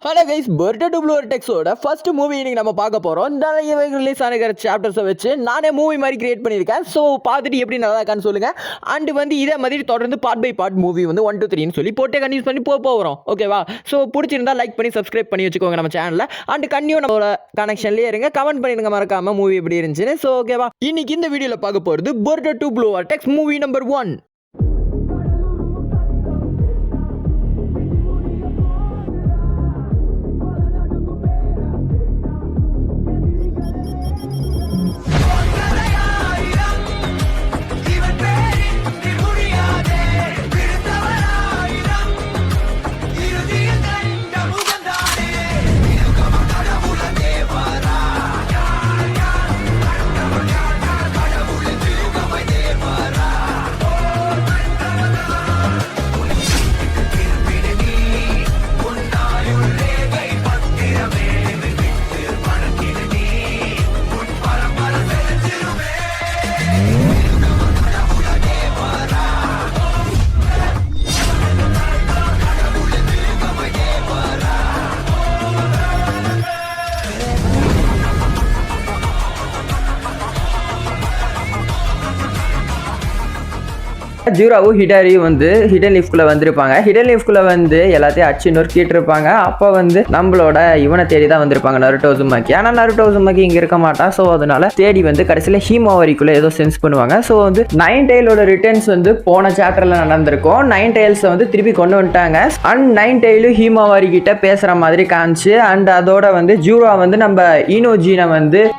Hello guys, birthday to blue டெக்ஸோட first movie இன்னைக்கு நம்ம பார்க்க போகிறோம். நிறைய ரிலீஸ் ஆகிற சாப்டர்ஸை வச்சு நானே மூவி மாதிரி கிரியேட் பண்ணியிருக்கேன். ஸோ பார்த்துட்டு எப்படி நல்லா இருக்கான்னு சொல்லுங்கள். அண்டு இதே மாதிரி தொடர்ந்து பார்ட் பை பார்ட் மூவி 1, 2, 3 சொல்லி போட்டே கன்யூஸ் பண்ணி போகிறோம். ஓகேவா? ஸோ பிடிச்சிருந்தா லைக் பண்ணி சப்ஸ்கிரைப் பண்ணி வச்சுக்கோங்க நம்ம சேனலில். அண்டு கன்யூ நம்மளோட கனெக்ஷன்லேயே இருங்க. கமெண்ட் பண்ணிடுங்க மறக்காமல் மூவி எப்படி இருந்துச்சுன்னு. ஸோ ஓகேவா, இன்னைக்கு இந்த வீடியோவில் பார்க்க போகிறது birthday to blue Dex movie number 1. ஜூராவும் ஹிடாரியும் ஹிடன் லீஃப்குள்ளே வந்திருப்பாங்க. ஹிடன் லீஃப்குள்ளே எல்லாத்தையும் அச்சு நொறுக்கிட்டு இருப்பாங்க. அப்போ நம்மளோட இவனை தேடி தான் வந்திருப்பாங்க, நருட்டோ உசுமாக்கி. ஆனால் நருட்டோ உசுமாக்கி இங்கே இருக்க மாட்டான். ஸோ அதனால தேடி கடைசியில் ஹீமாவரிக்குள்ளே ஏதோ சென்ஸ் பண்ணுவாங்க. ஸோ நைன் டெயிலோட ரிட்டர்ன்ஸ் போன சாப்டரில் நடந்திருக்கும். நைன் டெயில்ஸை திருப்பி கொண்டு வந்துட்டாங்க. அண்ட் நைன் டெயிலும் ஹீமாவரி கிட்ட பேசுகிற மாதிரி காமிச்சு அண்ட் அதோட ஜூரா நம்ம ஈனோஜீனை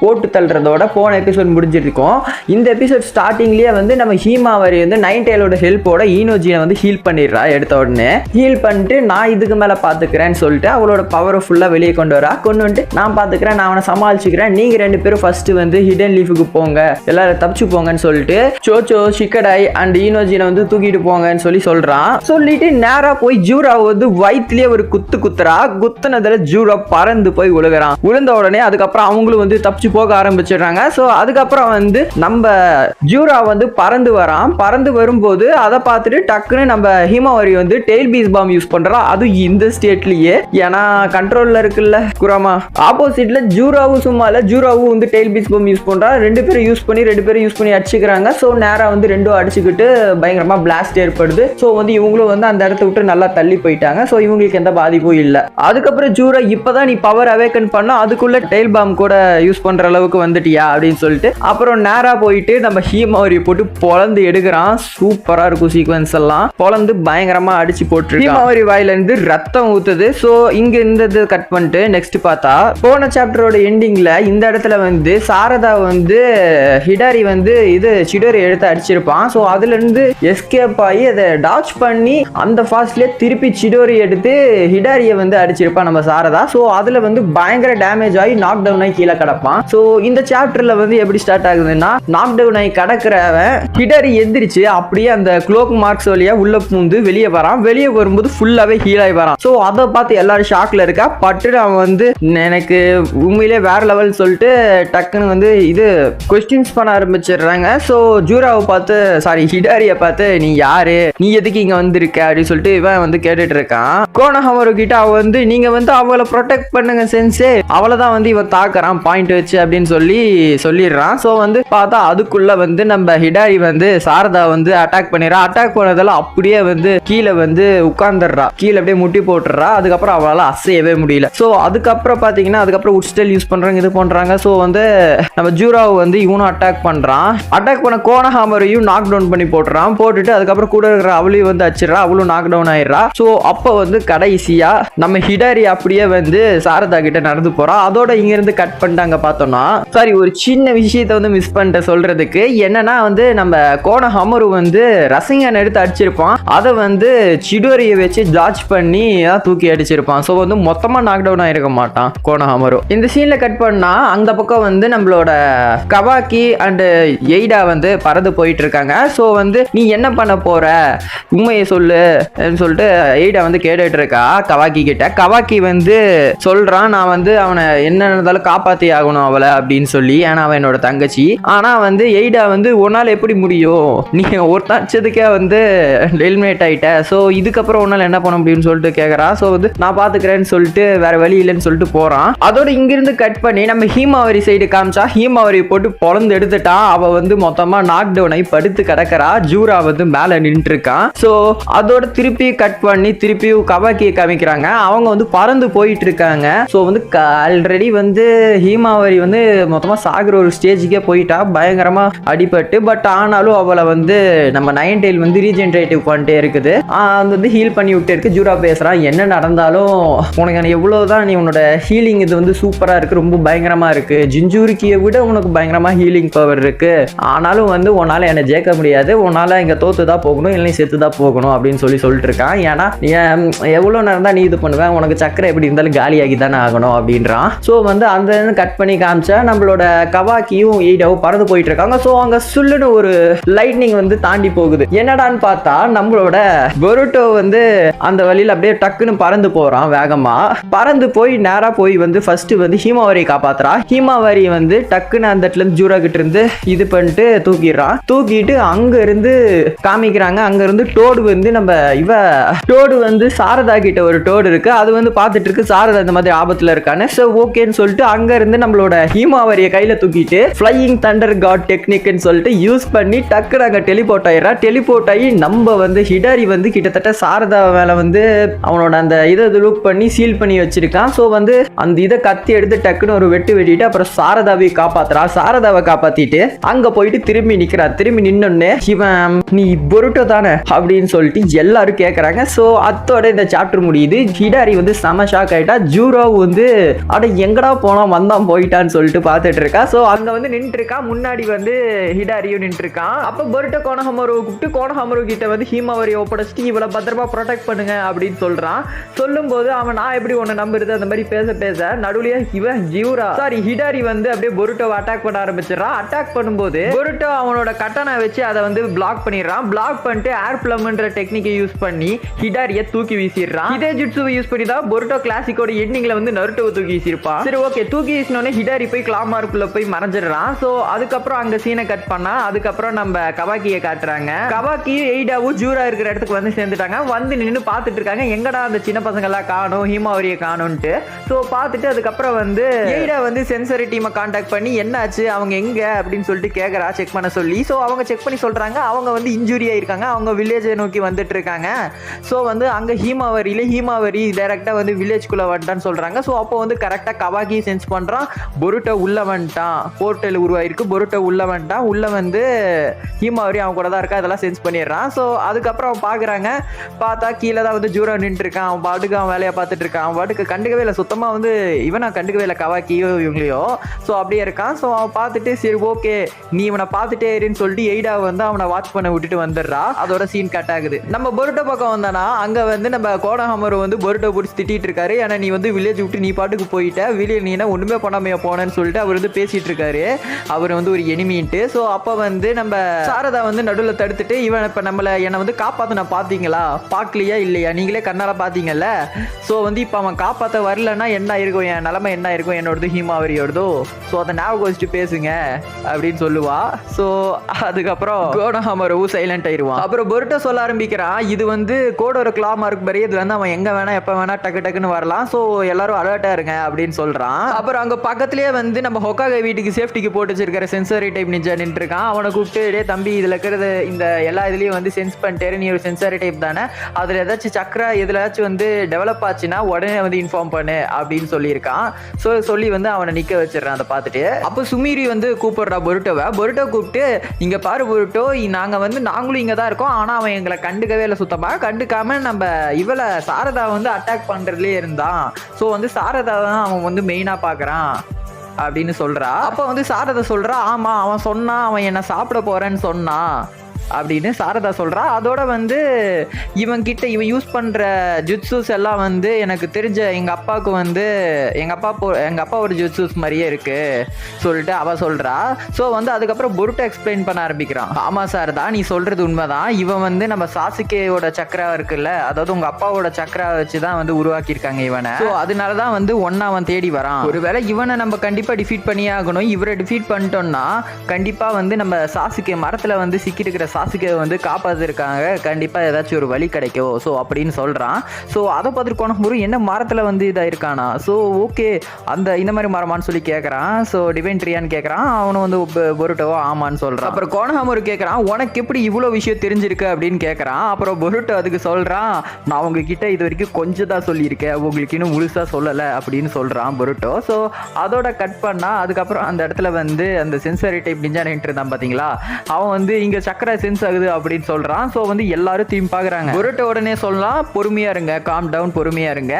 போட்டு தள்ளுறதோட போன எபிசோட் முடிஞ்சிருக்கும். இந்த எபிசோட் ஸ்டார்டிங்லேயே நம்ம ஹீமாவரி நைன் டெயிலோட ஹெல்ப்போட ஈனோஜினை ஹீல் பண்ணிடுறா. எடுத்த உடனே ஹீல் பண்ணிட்டு நான் இதுக்கு மேல பாத்துக்கிறேன்னு சொல்லிட்டு அவளோட பவரை ஃபுல்லா வெளியே கொண்டு வரா. கொண்டு வந்துட்டு நான் பாத்துக்கிறேன், நான் அவனை சமாளிச்சுக்கிறேன், நீங்க ரெண்டு பேரும் ஃபர்ஸ்ட் ஹிடன் லீஃபுக்கு போங்க, எல்லாரும் தப்பிச்சு போங்கன்னு சொல்லிட்டு சோச்சோ ஷிக்கடாய் அண்ட் ஈனோஜினை தூக்கிட்டு போங்கன்னு சொல்றான். சொல்லிட்டு நேரா போய் ஜூரா வயிற்றுலயே ஒரு குத்துறா. குத்துனதுல ஜூரா பறந்து போய் விழுகிறான். விழுந்த உடனே அதுக்கப்புறம் அவங்களும் தப்பிச்சு போக ஆரம்பிச்சிடுறாங்க. ஸோ அதுக்கப்புறம் நம்ம ஜூரா பறந்து வரான். பறந்து வரும்போது அதை பார்த்துட்டு டக்குன்னு நம்ம ஹீமாவரி டெயில் பீஸ் பாம் யூஸ் பண்றா. அது இந்த ஸ்டேட்லயே, ஏன்னா கண்ட்ரோல்ல இருக்குல்ல குராமா. ஆப்போசிட்ல ஜூராவும் சும்மா இல்ல, ஜூராவும் டெயில் பீஸ் பாம் யூஸ் பண்றா. ரெண்டு பேரும் யூஸ் பண்ணி அடிச்சுக்கிறாங்க. ஸோ நேரா ரெண்டும் அடிச்சுக்கிட்டு பயங்கரமா பிளாஸ்ட் ஏற்படுது. ஸோ இவங்களும் அந்த இடத்த விட்டு நல்லா தள்ளி போயிட்டாங்க. ஸோ இவங்களுக்கு எந்த பாதிப்பும் இல்லை. அதுக்கப்புறம் ஜூரா இப்பதான் நீ பவர் அவேக்கன் பண்ண, அதுக்குள்ள டெயில் பாம் கூட யூஸ் பண்ற அளவுக்கு வந்துட்டியா அப்படின்னு சொல்லிட்டு அப்புறம் நேரா போயிட்டு நம்ம ஹீமாவரி போட்டு பொழந்து எடுக்கிறான். சூப்பரா இருக்கும் சீக்வன்ஸ் எல்லாம். பொழந்து பயங்கரமா அடிச்சு போட்டு ஹீமாவரி வாயில இருந்து ரத்தம் ஊத்துது. சோ இங்க இந்த கட் பண்ணிட்டு நெக்ஸ்ட் பார்த்தா போன சாப்டரோட எண்டிங்ல இந்த இடத்துல சாரதா ஹிடாரி இது சிடோரி எடுத்து அடிச்சிருப்பான். சோ அதுல இருந்து எஸ்கேப் ஆகி அதை டாச் பண்ணி அந்த ஃபாஸ்ட்லயே திருப்பி சிடோரி எடுத்து ஹிடாரிய அடிச்சிருப்பான் நம்ம சாரதா. சோ அதுல பயங்கர டேமேஜ் ஆகி நாக் டவுன் ஆகி கீழே கிடப்பான். சோ இந்த சாப்டர்ல எப்படி ஸ்டார்ட் ஆகுதுன்னா, நாக் டவுன் ஆகி கிடக்கிறவன் ஹிடாரி எந்திரிச்சு அப்படியே அந்த க்ளோக் மார்க்ஸ் வழியா உள்ள பூந்து வெளியே வரான். வெளியே வரும்போது ஃபுல்லாவே ஹீல் ஆகி வரான். ஸோ அதை பார்த்து எல்லாரும் ஷாக்ல இருக்கா. பட்டு அவன் எனக்கு உண்மையிலே வேற லெவல் சொல்லிட்டு டக்குன்னு இது கொஸ்டின்ஸ் பண்ண ஆரம்பிச்சிடுறாங்க. ஸோ ஜூராவை பார்த்து, சாரி ஹிடாரியை பார்த்து, நீ யாரு, நீ எதுக்கு இங்க வந்திருக்க அப்படின்னு சொல்லிட்டு இவன் கேட்டுட்டு இருக்கான். கோனஹாமரு கிட்ட அவன் நீங்க அவளை ப்ரொடெக்ட் பண்ணுங்க சென்சே, அவளை தான் இவன் தாக்குறான் பாயிண்ட் வச்சு அப்படின்னு சொல்லிடுறான். ஸோ பார்த்தா அதுக்குள்ள நம்ம ஹிடாரி சாரதா அட்டாக் பண்ணிடுறா. அட்டாக் பண்ணதால அப்படியே கீழே உட்கார்ந்துடுறா. கீழே அப்படியே முட்டி போட்டுறா. அதுக்கப்புறம் அவளால அசையவே முடியல. சோ அதுக்கப்புறம் பாத்தீங்கன்னா அதுக்கப்புறம் உட்ஸ்டைல் யூஸ் பண்றாங்க, இது பண்றாங்க. சோ நம்ம ஜூராவை இவனும் அட்டாக் பண்றான். அட்டாக் பண்ண கோனஹாமரையும் நாக் டவுன் பண்ணி போட்டுறான். போட்டுட்டு அதுக்கப்புறம் கூட இருக்கிற அவளையும் அடிச்சிடறா. அவளும் நாக் டவுன் ஆயிடுறா. சோ அப்ப கடைசியா நம்ம ஹிடாரி அப்படியே சாரதா கிட்ட நடந்து போறா. அதோட இங்க இருந்து கட் பண்ணிட்டாங்க. பார்த்தோம்னா சாரி, ஒரு சின்ன விஷயத்தை மிஸ் பண்ணிட்ட சொல்றதுக்கு. என்னன்னா நம்ம கோனஹாமரு ரசிங்கன் எடுத்து அடிச்சிருப்பான். அதை சிடோரிய வச்சு ஜார்ஜ் பண்ணி தூக்கி அடிச்சிருப்பான். ஸோ மொத்தமா நாக் டவுன் ஆயிருக்க மாட்டான் கோனஹாமரு. இந்த சீன்ல கட் பண்ணா அந்த பக்கம் நம்மளோட கவாக்கி அண்ட் எய்டா பறந்து போயிட்டு இருக்காங்க. ஸோ நீ என்ன பண்ண போற, உண்மையை சொல்லு சொல்லிட்டு எய்டா கேட்டுட்டு இருக்கா கவாக்கி கிட்ட. கவாக்கி சொல்றான், நான் அவனை என்ன இருந்தாலும் காப்பாத்தி ஆகணும் அவளை அப்படின்னு சொல்லி. ஏன்னா அவன் என்னோட தங்கச்சி. ஆனா எய்டா உன்னால எப்படி முடியும், நீ ஒருத்த அடிச்சதுக்கே வந்து எலிமினேட் ஆயிட்டேன். ஸோ இதுக்கப்புறம் உன்னால என்ன பண்ண முடியும்னு சொல்லிட்டு கேட்கறா. ஸோ வந்து நான் பாத்துக்கிறேன்னு சொல்லிட்டு வேற வழி இல்லைன்னு சொல்லிட்டு போறான். அதோட இங்கிருந்து கட் பண்ணி நம்ம ஹீமாவரி சைடு காமிச்சா ஹீமாவரி போட்டு பொழந்து எடுத்துட்டா. அவ வந்து மொத்தமா நாக் டவுன் ஆகி படுத்து கிடக்கிறா. ஜூரா வந்து மேல நின்று இருக்கான். ஸோ அதோட திருப்பி கட் பண்ணி திருப்பி கவாக்கியை காமிக்கிறாங்க. அவங்க வந்து பறந்து போயிட்டு இருக்காங்க. ஸோ வந்து ஆல்ரெடி வந்து ஹீமாவரி வந்து மொத்தமா சாகுற ஒரு ஸ்டேஜுக்கே போயிட்டா, பயங்கரமா அடிபட்டு. பட் ஆனாலும் அவளை வந்து நம்ம நைன்டெயில் வந்து ரீஜென்ரேட்டிவ் பண்ணிட்டே இருக்குது. அது வந்து ஹீல் பண்ணி விட்டு இருக்கு. ஜூரா பேசுறான், என்ன நடந்தாலும் உனக்கு எவ்வளவுதான் நீ உன்னோட ஹீலிங் இது வந்து சூப்பரா இருக்கு, ரொம்ப பயங்கரமா இருக்கு. ஜிஞ்சூரிக்கியை விட உனக்கு பயங்கரமா ஹீலிங் பவர் இருக்கு. ஆனாலும் வந்து உன்னால என்ன ஜெயிக்க முடியாது, உன்னால இங்க தோத்துதான் போகணும், இல்லை செத்துதான் போகணும் அப்படின்னு சொல்லிட்டு இருக்கான். ஏன்னா எவ்வளவு நேரம் தான் நீ இது பண்ணுவேன், உனக்கு சக்கரை எப்படி இருந்தாலும் காலியாகி தானே ஆகணும் அப்படின்றான். ஸோ வந்து அந்த கட் பண்ணி காமிச்சா நம்மளோட கவாக்கியும் எய்டாவும் பறந்து போயிட்டு இருக்காங்க. ஸோ அங்க சுல்லுன்னு ஒரு லைட்னிங் வந்து தாண்டி போகுது. என்னடான்னு பார்த்தா நம்மளோட பொருட்டோ வந்து அந்த வழியில அப்படியே டக்குன்னு பறந்து போறான். வேகமா பறந்து போய் நேரா போய் வந்து ஃபர்ஸ்ட் வந்து ஹீமாவரியை காப்பாத்துறா. ஹீமாவரி வந்து டக்குன்னு அந்த இடத்துல இருந்து ஜூரா கிட்ட இருந்து இது பண்ணிட்டு தூக்கிடுறான். தூக்கிட்டு அங்க இருந்து காமிக்கிறாங்க. அங்க இருந்து டோடு வந்து நம்ம டோடு வந்து சாரதா கிட்ட ஒரு டோடு இருக்கு. அது வந்து பார்த்துட்டு இருக்கு சாரதா இந்த மாதிரி ஆபத்துல இருக்கான்னு. சோ ஓகேன்னு சொல்லிட்டு அங்க இருந்து நம்மளோட ஹீமாவரிய கையில தூக்கிட்டு ஃப்ளையிங் தண்டர் காட் டெக்னிக்னு சொல்லிட்டு யூஸ் பண்ணி டக்குனு அங்க டெலிபோர்ட் ஆயிடுறா. டெலிபோர்ட் ஆகி நம்ம வந்து ஹிடாரி வந்து கிட்டத்தட்ட சாரதா மேல வந்து அவனோட அந்த இதை லுக் பண்ணி சீல் பண்ணி வச்சிருக்கான். ஸோ வந்து அந்த இதை கத்தி எடுத்து டக்குன்னு ஒரு வெட்டிட்டு அப்புறம் சாரதாவை காப்பாத்துறா. சாரதாவை காப்பாத்திட்டு அங்க போயிட்டு திரும்பி நிக்கிறா. திரும்பி நின்னோடனே இவன் நீ பொருட்டோ தானே அப்படின்னு சொல்லிட்டு எல்லாரும் கேட்கறாங்க. ஸோ அதோட இந்த சாப்டர் முடியுது. ஹிடாரி வந்து செம ஷாக் ஆயிட்டா. ஜூரோ வந்து அட எங்கடா போனா வந்தான் போயிட்டான்னு சொல்லிட்டு பார்த்துட்டு இருக்கா. ஸோ அங்க வந்து நின்று இருக்கா. முன்னாடி வந்து ஹிடாரியும் நின்று இருக்கான். அப்ப பொருட்டோ கோனஹமரு கூப்பிட்டு கோனஹமரு கிட்ட வந்து ஹீமாவரி ஒப்படைச்சிட்டு இவளை பத்திரமா ப்ரொடெக்ட் பண்ணுங்க அப்படின்னு சொல்றான். சொல்லும் போது அவன் நான் எப்படி உன்னை நம்புறது அந்த மாதிரி பேச நடுவுலயே ஹிடாரி வந்து அப்படியே பொருட்டோவை அட்டாக் பண்ண ஆரம்பிச்சிடறான். அட்டாக் பண்ணும்போது பொருட்டோ அவனோட கட்டனை வச்சு அதை வந்து பிளாக் பண்ணிடுறான். பிளாக் பண்ணிட்டு ஏர் பிளம்ன்ற டெக்னிக்கை யூஸ் பண்ணி ஹிடாரிய தூக்கி வீசிடுறான். இதே ஜுட்சுவை யூஸ் பண்ணி தான் பொருட்டோ கிளாசிக்கோட எண்டிங்ல வந்து நருட்டோவை தூக்கி வீசிருப்பான். சரி ஓகே, தூக்கி வீசினோடனே ஹிடாரி போய் கிளாமார்க்குள்ள போய் மறைஞ்சிடறான். ஸோ அதுக்கப்புறம் அங்க சீனை கட் பண்ணா அதுக்கப்புறம் நம்ம கவாக்கியை காட்டுறாங்க. கவாக்கியும் எய்டாவும் ஜூரா இருக்கிற இடத்துக்கு வந்து சேர்ந்துட்டாங்க. வந்து நின்று பார்த்துட்டு இருக்காங்க, எங்கடா அந்த சின்ன பசங்க எல்லாம் காணும், ஹீமாவரியை காணும்ட்டு. ஸோ பார்த்துட்டு அதுக்கப்புறம் வந்து எய்டா வந்து சென்சரி டீமை கான்டாக்ட் பண்ணி என்னாச்சு அவங்க எங்க அப்படின்னு சொல்லிட்டு கேட்கறா, செக் பண்ண சொல்லி. ஸோ அவங்க செக் பண்ணி சொல்றாங்க அவங்க வந்து இன்ஜுரி ஆயிருக்காங்க, அவங்க வில்லேஜை நோக்கி வந்துட்டு இருக்காங்க. ஸோ வந்து அங்க ஹீமாவரி டைரக்டா வந்து வில்லேஜ்குள்ள வந்துட்டான்னு சொல்றாங்க. ஸோ அப்போ வந்து கரெக்டா கவாக்கி சென்ஸ் பண்றான். பொருட்டோ உள்ள வந்துட்டான், போர்ட்டல் உருவாயிருக்கு, பொருட்டோ உள்ள வந்துட்டான். உள்ள வந்து ஹீமாவரி அவன் கூட தான் இருக்கா, அதெல்லாம் சென்ஸ் பண்ணிடுறான். ஸோ அதுக்கப்புறம் அவன் பாக்குறாங்க, பார்த்தா கீழே தான் வந்து ஜூரா நின்று இருக்கான். அவன் பாட்டுக்கு அவன் வேலையை பார்த்துட்டு இருக்கான். அவன் பாட்டுக்கு கண்டுக்கவே இல்லை, சுத்தமா வந்து இவனை கண்டுக்கவே இல்லை, கவாக்கியோ இவங்களையோ. ஸோ அப்படியே இருக்கான். ஸோ அவன் பார்த்துட்டு சரி ஓகே நீ இவனை பார்த்துட்டே இருன்னு சொல்லிட்டு எய்டா வந்து அவனை வாட்ச் பண்ண விட்டுட்டு வந்துடுறா. அதோட சீன் கட் ஆகுது. நம்ம பொருட்டோ பக்கம் வந்தானா அங்க வந்து நம்ம கோனஹமரு வந்து பொருட்டோ பிடிச்சி திட்டிட்டு இருக்காரு. ஏன்னா நீ வந்து வில்லேஜ் விட்டு நீ பாட்டுக்கு போயிட்ட, வெளியே நீ என்ன ஒண்ணுமே பண்ணாமையா போனேன்னு சொல்லிட்டு அவர் வந்து பேசிட்டு இருக்காரு. அவர் வந்து ஒரு எனிமின்ட்டு. ஸோ அப்ப வந்து நம்ம சாரதா வந்து நடுவில் தடுத்துட்டு இவன் இப்ப என்னை வந்து காப்பாத்தின பாத்தீங்களா, பார்க்கலையா இல்லையா, நீங்களே கண்ணால பாத்தீங்கல்ல. ஸோ வந்து இப்ப அவன் காப்பாற்ற வரலன்னா என்ன இருக்கும், என் நிலைமை என்ன இருக்கும், என்னோடது ஹீமாவரியோடதோ. ஸோ அதை ஞாபகம் வச்சுட்டு பேசுங்க அப்படின்னு சொல்லுவா. ஸோ அதுக்கப்புறம் கோனஹமரு சைலண்ட் ஆயிடுவான். அப்புறம் பொருட்டோ சொல்ல ஆரம்பிக்கிறான், இது வந்து கோடோட கிளா மார்க் பரி, இதுல இருந்து அவன் எங்க வேணா எப்ப வேணா டக்குன்னு வரலாம். ஸோ எல்லாரும் அலர்ட்டா இருங்க அப்படின்னு சொல்றான். அப்புறம் அங்க பக்கத்திலேயே வந்து நம்ம ஹொக்காகே வீட்டுக்கு சேஃப்டிக்கு போட்டு வச்சிருக்கிற சென்சாரி டைப் நிஞ்சா நின்று இருக்கான். அவனை கூப்பிட்டு டே தம்பி இதுல இருக்கிறது இந்த எல்லா இதுலயும் வந்து சென்ஸ் பண்ணிட்டேரு, நீ ஒரு சென்சாரி டைப் தானே, அதுல ஏதாச்சும் சக்கரா எதுலாச்சும் வந்து டெவலப் ஆச்சுன்னா உடனே வந்து இன்ஃபார்ம் பண்ணு அப்படின்னு சொல்லியிருக்கான். ஸோ சொல்லி வந்து அவனை நிக்க வச்சிடறான். அதை பார்த்துட்டு அப்போ சுமீரி வந்து கூப்பிடுறா பொருட்டோ கூப்பிட்டு இங்க பாரு பொருட்டோ, நாங்களும் இங்க தான் இருக்கோம், ஆனா அவன் எங்களை கண்டுக்கவே இல்லை, சுத்தமா கண்டுக்காம நம்ம இவளை சாரதா வந்து அட்டாக் பண்றதுலயே இருந்தான். ஸோ வந்து சாரதா தான் அவன் வந்து மெயினா பாக்குறான் அப்படின்னு சொல்றா. அப்ப வந்து சாரதா சொல்றா, ஆமா அவன் சொன்னான், அவன் என்ன சாப்பிட போறேன்னு சொன்னான் அப்படின்னு சாரதா சொல்றா. அதோட வந்து இவன் யூஸ் பண்ற ஜுட்சூஸ் எல்லாம் வந்து எனக்கு தெரிஞ்ச எங்க அப்பாவுக்கு வந்து எங்க அப்பா ஒரு ஜுட்சூஸ் மாதிரியே இருக்கு சொல்லிட்டு அவ சொல்றா. ஸோ வந்து அதுக்கப்புறம் பொருட்டோ எக்ஸ்பிளைன் பண்ண ஆரம்பிக்கிறான். ஆமா சாரதா நீ சொல்றது உண்மைதான், இவன் வந்து நம்ம சாசுகேயோட சக்கரா இருக்குல்ல, அதாவது உங்க அப்பாவோட சக்கரா வச்சுதான் வந்து உருவாக்கியிருக்காங்க இவனை. ஸோ அதனாலதான் வந்து ஒன்னா அவன் தேடி வரான். ஒருவேளை இவனை நம்ம கண்டிப்பா டிஃபீட் பண்ணியே ஆகணும். இவரை டிஃபீட் பண்ணிட்டோம்னா கண்டிப்பா வந்து நம்ம சாசுகே மரத்துல வந்து சிக்கிட்டு இருக்கிற சாசுகே வந்து காப்பாற்றிருக்காங்க, கண்டிப்பாக ஏதாச்சும் ஒரு வழி கிடைக்கும் ஸோ அப்படின்னு சொல்கிறான். ஸோ அதை பார்த்துட்டு கோனஹமுரு என்ன மரத்தில் வந்து இதாக இருக்கானா, ஸோ ஓகே அந்த இந்த மாதிரி மரமானு சொல்லி கேட்குறான். ஸோ டிவைன் ட்ரீயான்னு கேட்குறான். அவனும் வந்து பொருட்டோவோ ஆமான்னு சொல்கிறான். அப்புறம் கோனஹமுரு கேட்குறான், உனக்கு எப்படி இவ்வளோ விஷயம் தெரிஞ்சிருக்கு அப்படின்னு கேட்குறான். அப்புறம் பொருட்டோ அதுக்கு சொல்கிறான், நான் உங்ககிட்ட இது வரைக்கும் கொஞ்சம் தான் சொல்லியிருக்கேன், உங்களுக்கு இன்னும் முழுசாக சொல்லலை அப்படின்னு சொல்கிறான் பொருட்டோ. ஸோ அதோட கட் பண்ணால் அதுக்கப்புறம் அந்த இடத்துல வந்து அந்த சென்சாரி டைப் நிஞ்சா நின்று இருந்தான் பார்த்தீங்களா, அவன் வந்து இங்கே சக்கரை சென்ஸ் ஆகுது அப்படின்னு சொல்கிறான். ஸோ வந்து எல்லாரும் தீம் பார்க்குறாங்க. பொருட்டோ உடனே சொல்லலாம், பொறுமையாக இருங்க, காம் டவுன், பொறுமையாக இருங்க,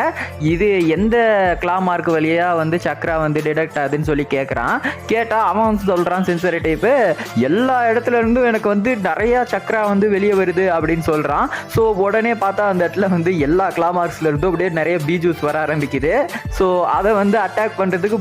இது எந்த கிளா மார்க் வழியாக வந்து சக்கரா வந்து டிடெக்ட் ஆகுதுன்னு சொல்லி கேட்குறான். கேட்டால் அவன் வந்து சொல்கிறான் சென்சாரி டைப்பு, எல்லா இடத்துல இருந்தும் எனக்கு வந்து நிறையா சக்கரா வந்து வெளியே வருது அப்படின்னு சொல்கிறான். ஸோ உடனே பார்த்தா அந்த இடத்துல வந்து எல்லா கிளா மார்க்ஸ்ல இருந்தும் அப்படியே நிறைய பீஜூஸ் வர ஆரம்பிக்குது. ஸோ அதை வந்து அட்டாக் பண்ணுறதுக்கு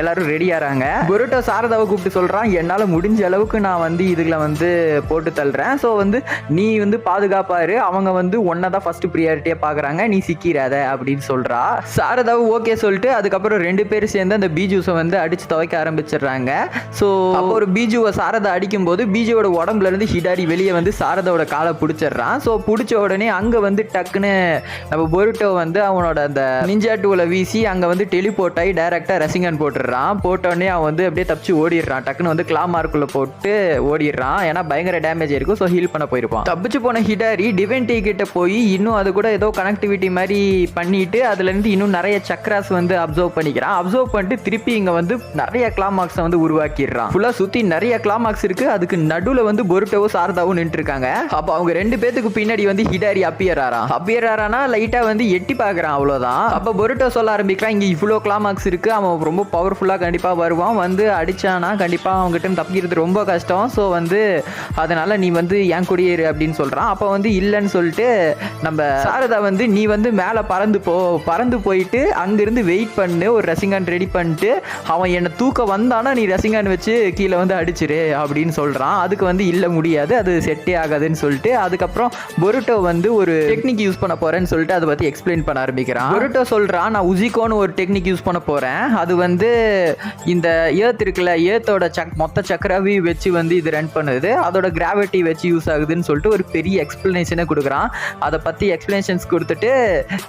எல்லாரும் ரெடி ஆகிறாங்க. பொருட்டோ சாரதாவை கூப்பிட்டு சொல்கிறான், என்னால் முடிஞ்ச அளவுக்கு நான் வந்து இதுல வந்து போட்டு தள்ளுறேன், ஸோ வந்து நீ வந்து பாதுகாப்பாரு, அவங்க வந்து ஒன்னை தான் ஃபர்ஸ்ட் ப்ரியாரிட்டியாக பார்க்குறாங்க, நீ சிக்கிறாத அப்படின்னு சொல்கிறா. சாரதாவும் ஓகே சொல்லிட்டு அதுக்கப்புறம் 2 பேரும் சேர்ந்து அந்த பீஜூஸை வந்து அடித்து துவைக்க ஆரம்பிச்சிடுறாங்க. ஸோ அப்போ ஒரு பீஜுவை சாரதா அடிக்கும்போது பீஜுவோட உடம்புல இருந்து ஹிடாரி வெளியே வந்து சாரதாவோட காலை பிடிச்சிடுறான். ஸோ பிடிச்ச உடனே அங்கே வந்து டக்குன்னு நம்ம பொருட்டோ வந்து அவனோட அந்த நிஞ்சா டூவில் வீசி அங்கே வந்து டெலிபோர்ட் ஆகி டைரக்டாக ரசிங்கன் போட்டுடுறான். போட்டோடனே அவன் வந்து அப்படியே தப்பிச்சு ஓடிடுறான். டக்குன்னு வந்து கிளா மார்க்குள்ளே போட்டு ஓடிடுறான், ஏன்னா பயங்கர டேமேஜ் இருக்கும். ஸோ ஹீல் பண்ண போயிருப்பான். தப்பிச்சு போன ஹிடாரி டிவைன் டீ கிட்ட போய் இன்னும் அது கூட ஏதோ கனெக்டிவிட்டி மாதிரி பண்ணிட்டு அதுலேருந்து இன்னும் நிறைய சக்ராஸ் வந்து அப்சர்வ் பண்ணிக்கிறான். அப்சர்வ் பண்ணிட்டு திருப்பி இங்கே வந்து நிறைய கிளாமாக்ஸை வந்து உருவாக்கிடுறான். ஃபுல்லாக சுற்றி நிறைய கிளாமாக்ஸ் இருக்கு. அதுக்கு நடுவில் வந்து பொருட்டோவும் சாரதாவும் நின்று இருக்காங்க. அப்போ அவங்க 2 பேத்துக்கு பின்னாடி வந்து ஹிடாரி அப்பியர் ஆறானா லைட்டாக வந்து எட்டி பார்க்குறான், அவ்வளோதான். அப்போ பொருட்டோ சொல்ல ஆரம்பிக்கிறான், இங்கே இவ்வளோ கிளாமாக்ஸ் இருக்கு, அவன் ரொம்ப பவர்ஃபுல்லாக கண்டிப்பாக வருவான், வந்து அடிச்சானா கண்டிப்பாக அவங்ககிட்ட தப்பிக்கிறது ரொம்ப கஷ்டம், ஸோ வந்து அதனால நீ வந்து என் கூடயே அப்படின்னு சொல்கிறான். அப்போ வந்து இல்லைன்னு சொல்லிட்டு நம்ம சாரதா வந்து நீ வந்து மேலே பறந்து போயிட்டு அங்கேருந்து வெயிட் பண்ணு, ஒரு ரசிங்கான் ரெடி பண்ணிட்டு அவன் என்னை தூக்க வந்தானா நீ ரசிங்கான் வச்சு கீழே வந்து அடிச்சிரு அப்படின்னு சொல்கிறான். அதுக்கு வந்து இல்லை முடியாது, அது செட்டே ஆகாதுன்னு சொல்லிட்டு அதுக்கப்புறம் பொருட்டோ வந்து ஒரு டெக்னிக் யூஸ் பண்ண போகிறேன்னு சொல்லிட்டு அதை பற்றி எக்ஸ்பிளைன் பண்ண ஆரம்பிக்கிறான். பொருட்டோ சொல்கிறான், நான் உஜிகோன்னு ஒரு டெக்னிக் யூஸ் பண்ண போகிறேன், அது வந்து இந்த ஏர்த் இருக்குல்ல, ஏர்த்தோட மொத்த சக்கராவி வச்சு வந்து இது ரன் பண்ணுது, அதோட கிராவிட்டி வச்சு யூஸ் ஆகுதுன்னு சொல்லிட்டு ஒரு பெரிய எக்ஸ்பிளனேஷனை கொடுக்குறான். அதை பற்றி எக்ஸ்பிளனேஷன்ஸ் கொடுத்துட்டு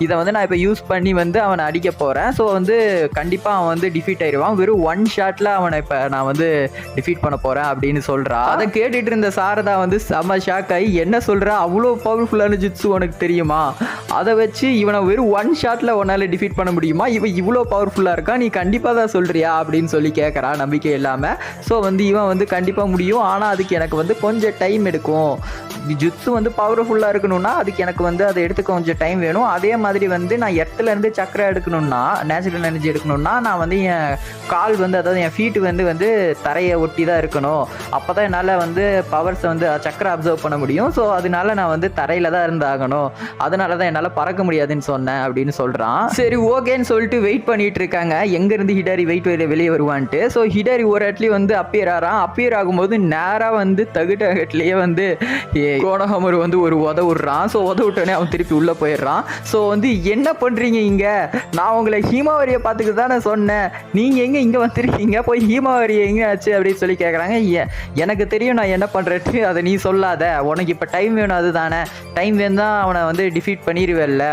இதை வந்து நான் இப்போ யூஸ் பண்ணி வந்து அவனை அடிக்க போகிறேன், ஸோ வந்து கண்டிப்பாக அவன் வந்து டிஃபீட் ஆயிடுவான், வெறும் 1 ஷாட்டில் அவனை இப்போ நான் வந்து டிஃபீட் பண்ண போகிறேன் அப்படின்னு சொல்கிறா. அதை கேட்டுட்டு இருந்த சாரதா வந்து செம ஷாக் ஆகி, என்ன சொல்கிறா, அவ்வளோ பவர்ஃபுல்லான ஜிட்ஸு உனக்கு தெரியுமா, அதை வச்சு இவனை வெறும் 1 ஷாட்டில் உன்னால் டிஃபீட் பண்ண முடியுமா, இவன் இவ்வளோ பவர்ஃபுல்லாக இருக்கான், நீ கண்டிப்பாக தான் சொல்கிறியா அப்படின்னு சொல்லி கேட்குறா நம்பிக்கை இல்லாமல். ஸோ வந்து இவன் வந்து கண்டிப்பாக முடியும், ஆனால் அதுக்கு எனக்கு வந்து கொஞ்சம் டைம் எடுக்கும், ஜுட்ஸு வந்து பவர்ஃபுல்லாக இருக்கணும்னா அதுக்கு எனக்கு வந்து அதை எடுத்துக்க கொஞ்சம் டைம் வேணும், அதே மாதிரி வந்து நான் எர்த்துலேருந்து சக்கரை எடுக்கணும்னா, நேச்சுரல் எனர்ஜி எடுக்கணும்னா நான் வந்து என் கால் வந்து அதாவது என் ஃபீட்டு வந்து தரையை ஒட்டி தான் இருக்கணும், அப்போ தான் என்னால் வந்து பவர்ஸை வந்து சக்கரை அப்சர்வ் பண்ண முடியும், ஸோ அதனால நான் வந்து தரையில் தான் இருந்தாகணும், அதனால தான் என்னால் பறக்க முடியாதுன்னு சொன்னேன் அப்படின்னு சொல்கிறான். சரி ஓகேன்னு சொல்லிட்டு வெயிட் பண்ணிட்டு இருக்காங்க எங்கேருந்து ஹிடாரி வெளியே வருவான்ட்டு. ஸோ ஹிடாரி ஒரு இடத்துலையும் வந்து அப்பியர் ஆகும்போது நேராக வந்து தகுட்டகட்லேயே வந்து கோனஹமுரு வந்து ஒரு விடுறான். ஸோ விட்டோடனே அவன் திருப்பி உள்ளே போயிடுறான். ஸோ வந்து என்ன பண்ணுறீங்க இங்கே, நான் உங்களை ஹீமாவரியை பார்த்துக்கு தானே சொன்னேன், நீங்கள் எங்கே இங்கே வந்துருக்கீங்க, போய் ஹீமாவரி எங்கே ஆச்சு அப்படின்னு சொல்லி கேட்குறாங்க. எனக்கு தெரியும் நான் என்ன பண்ணுறேன்னு, அதை நீ சொல்லாத, உனக்கு இப்போ டைம் வேணும், அதுதானே டைம் வேணும் தான் அவனை வந்து டிஃபீட் பண்ணிடுவேல்ல,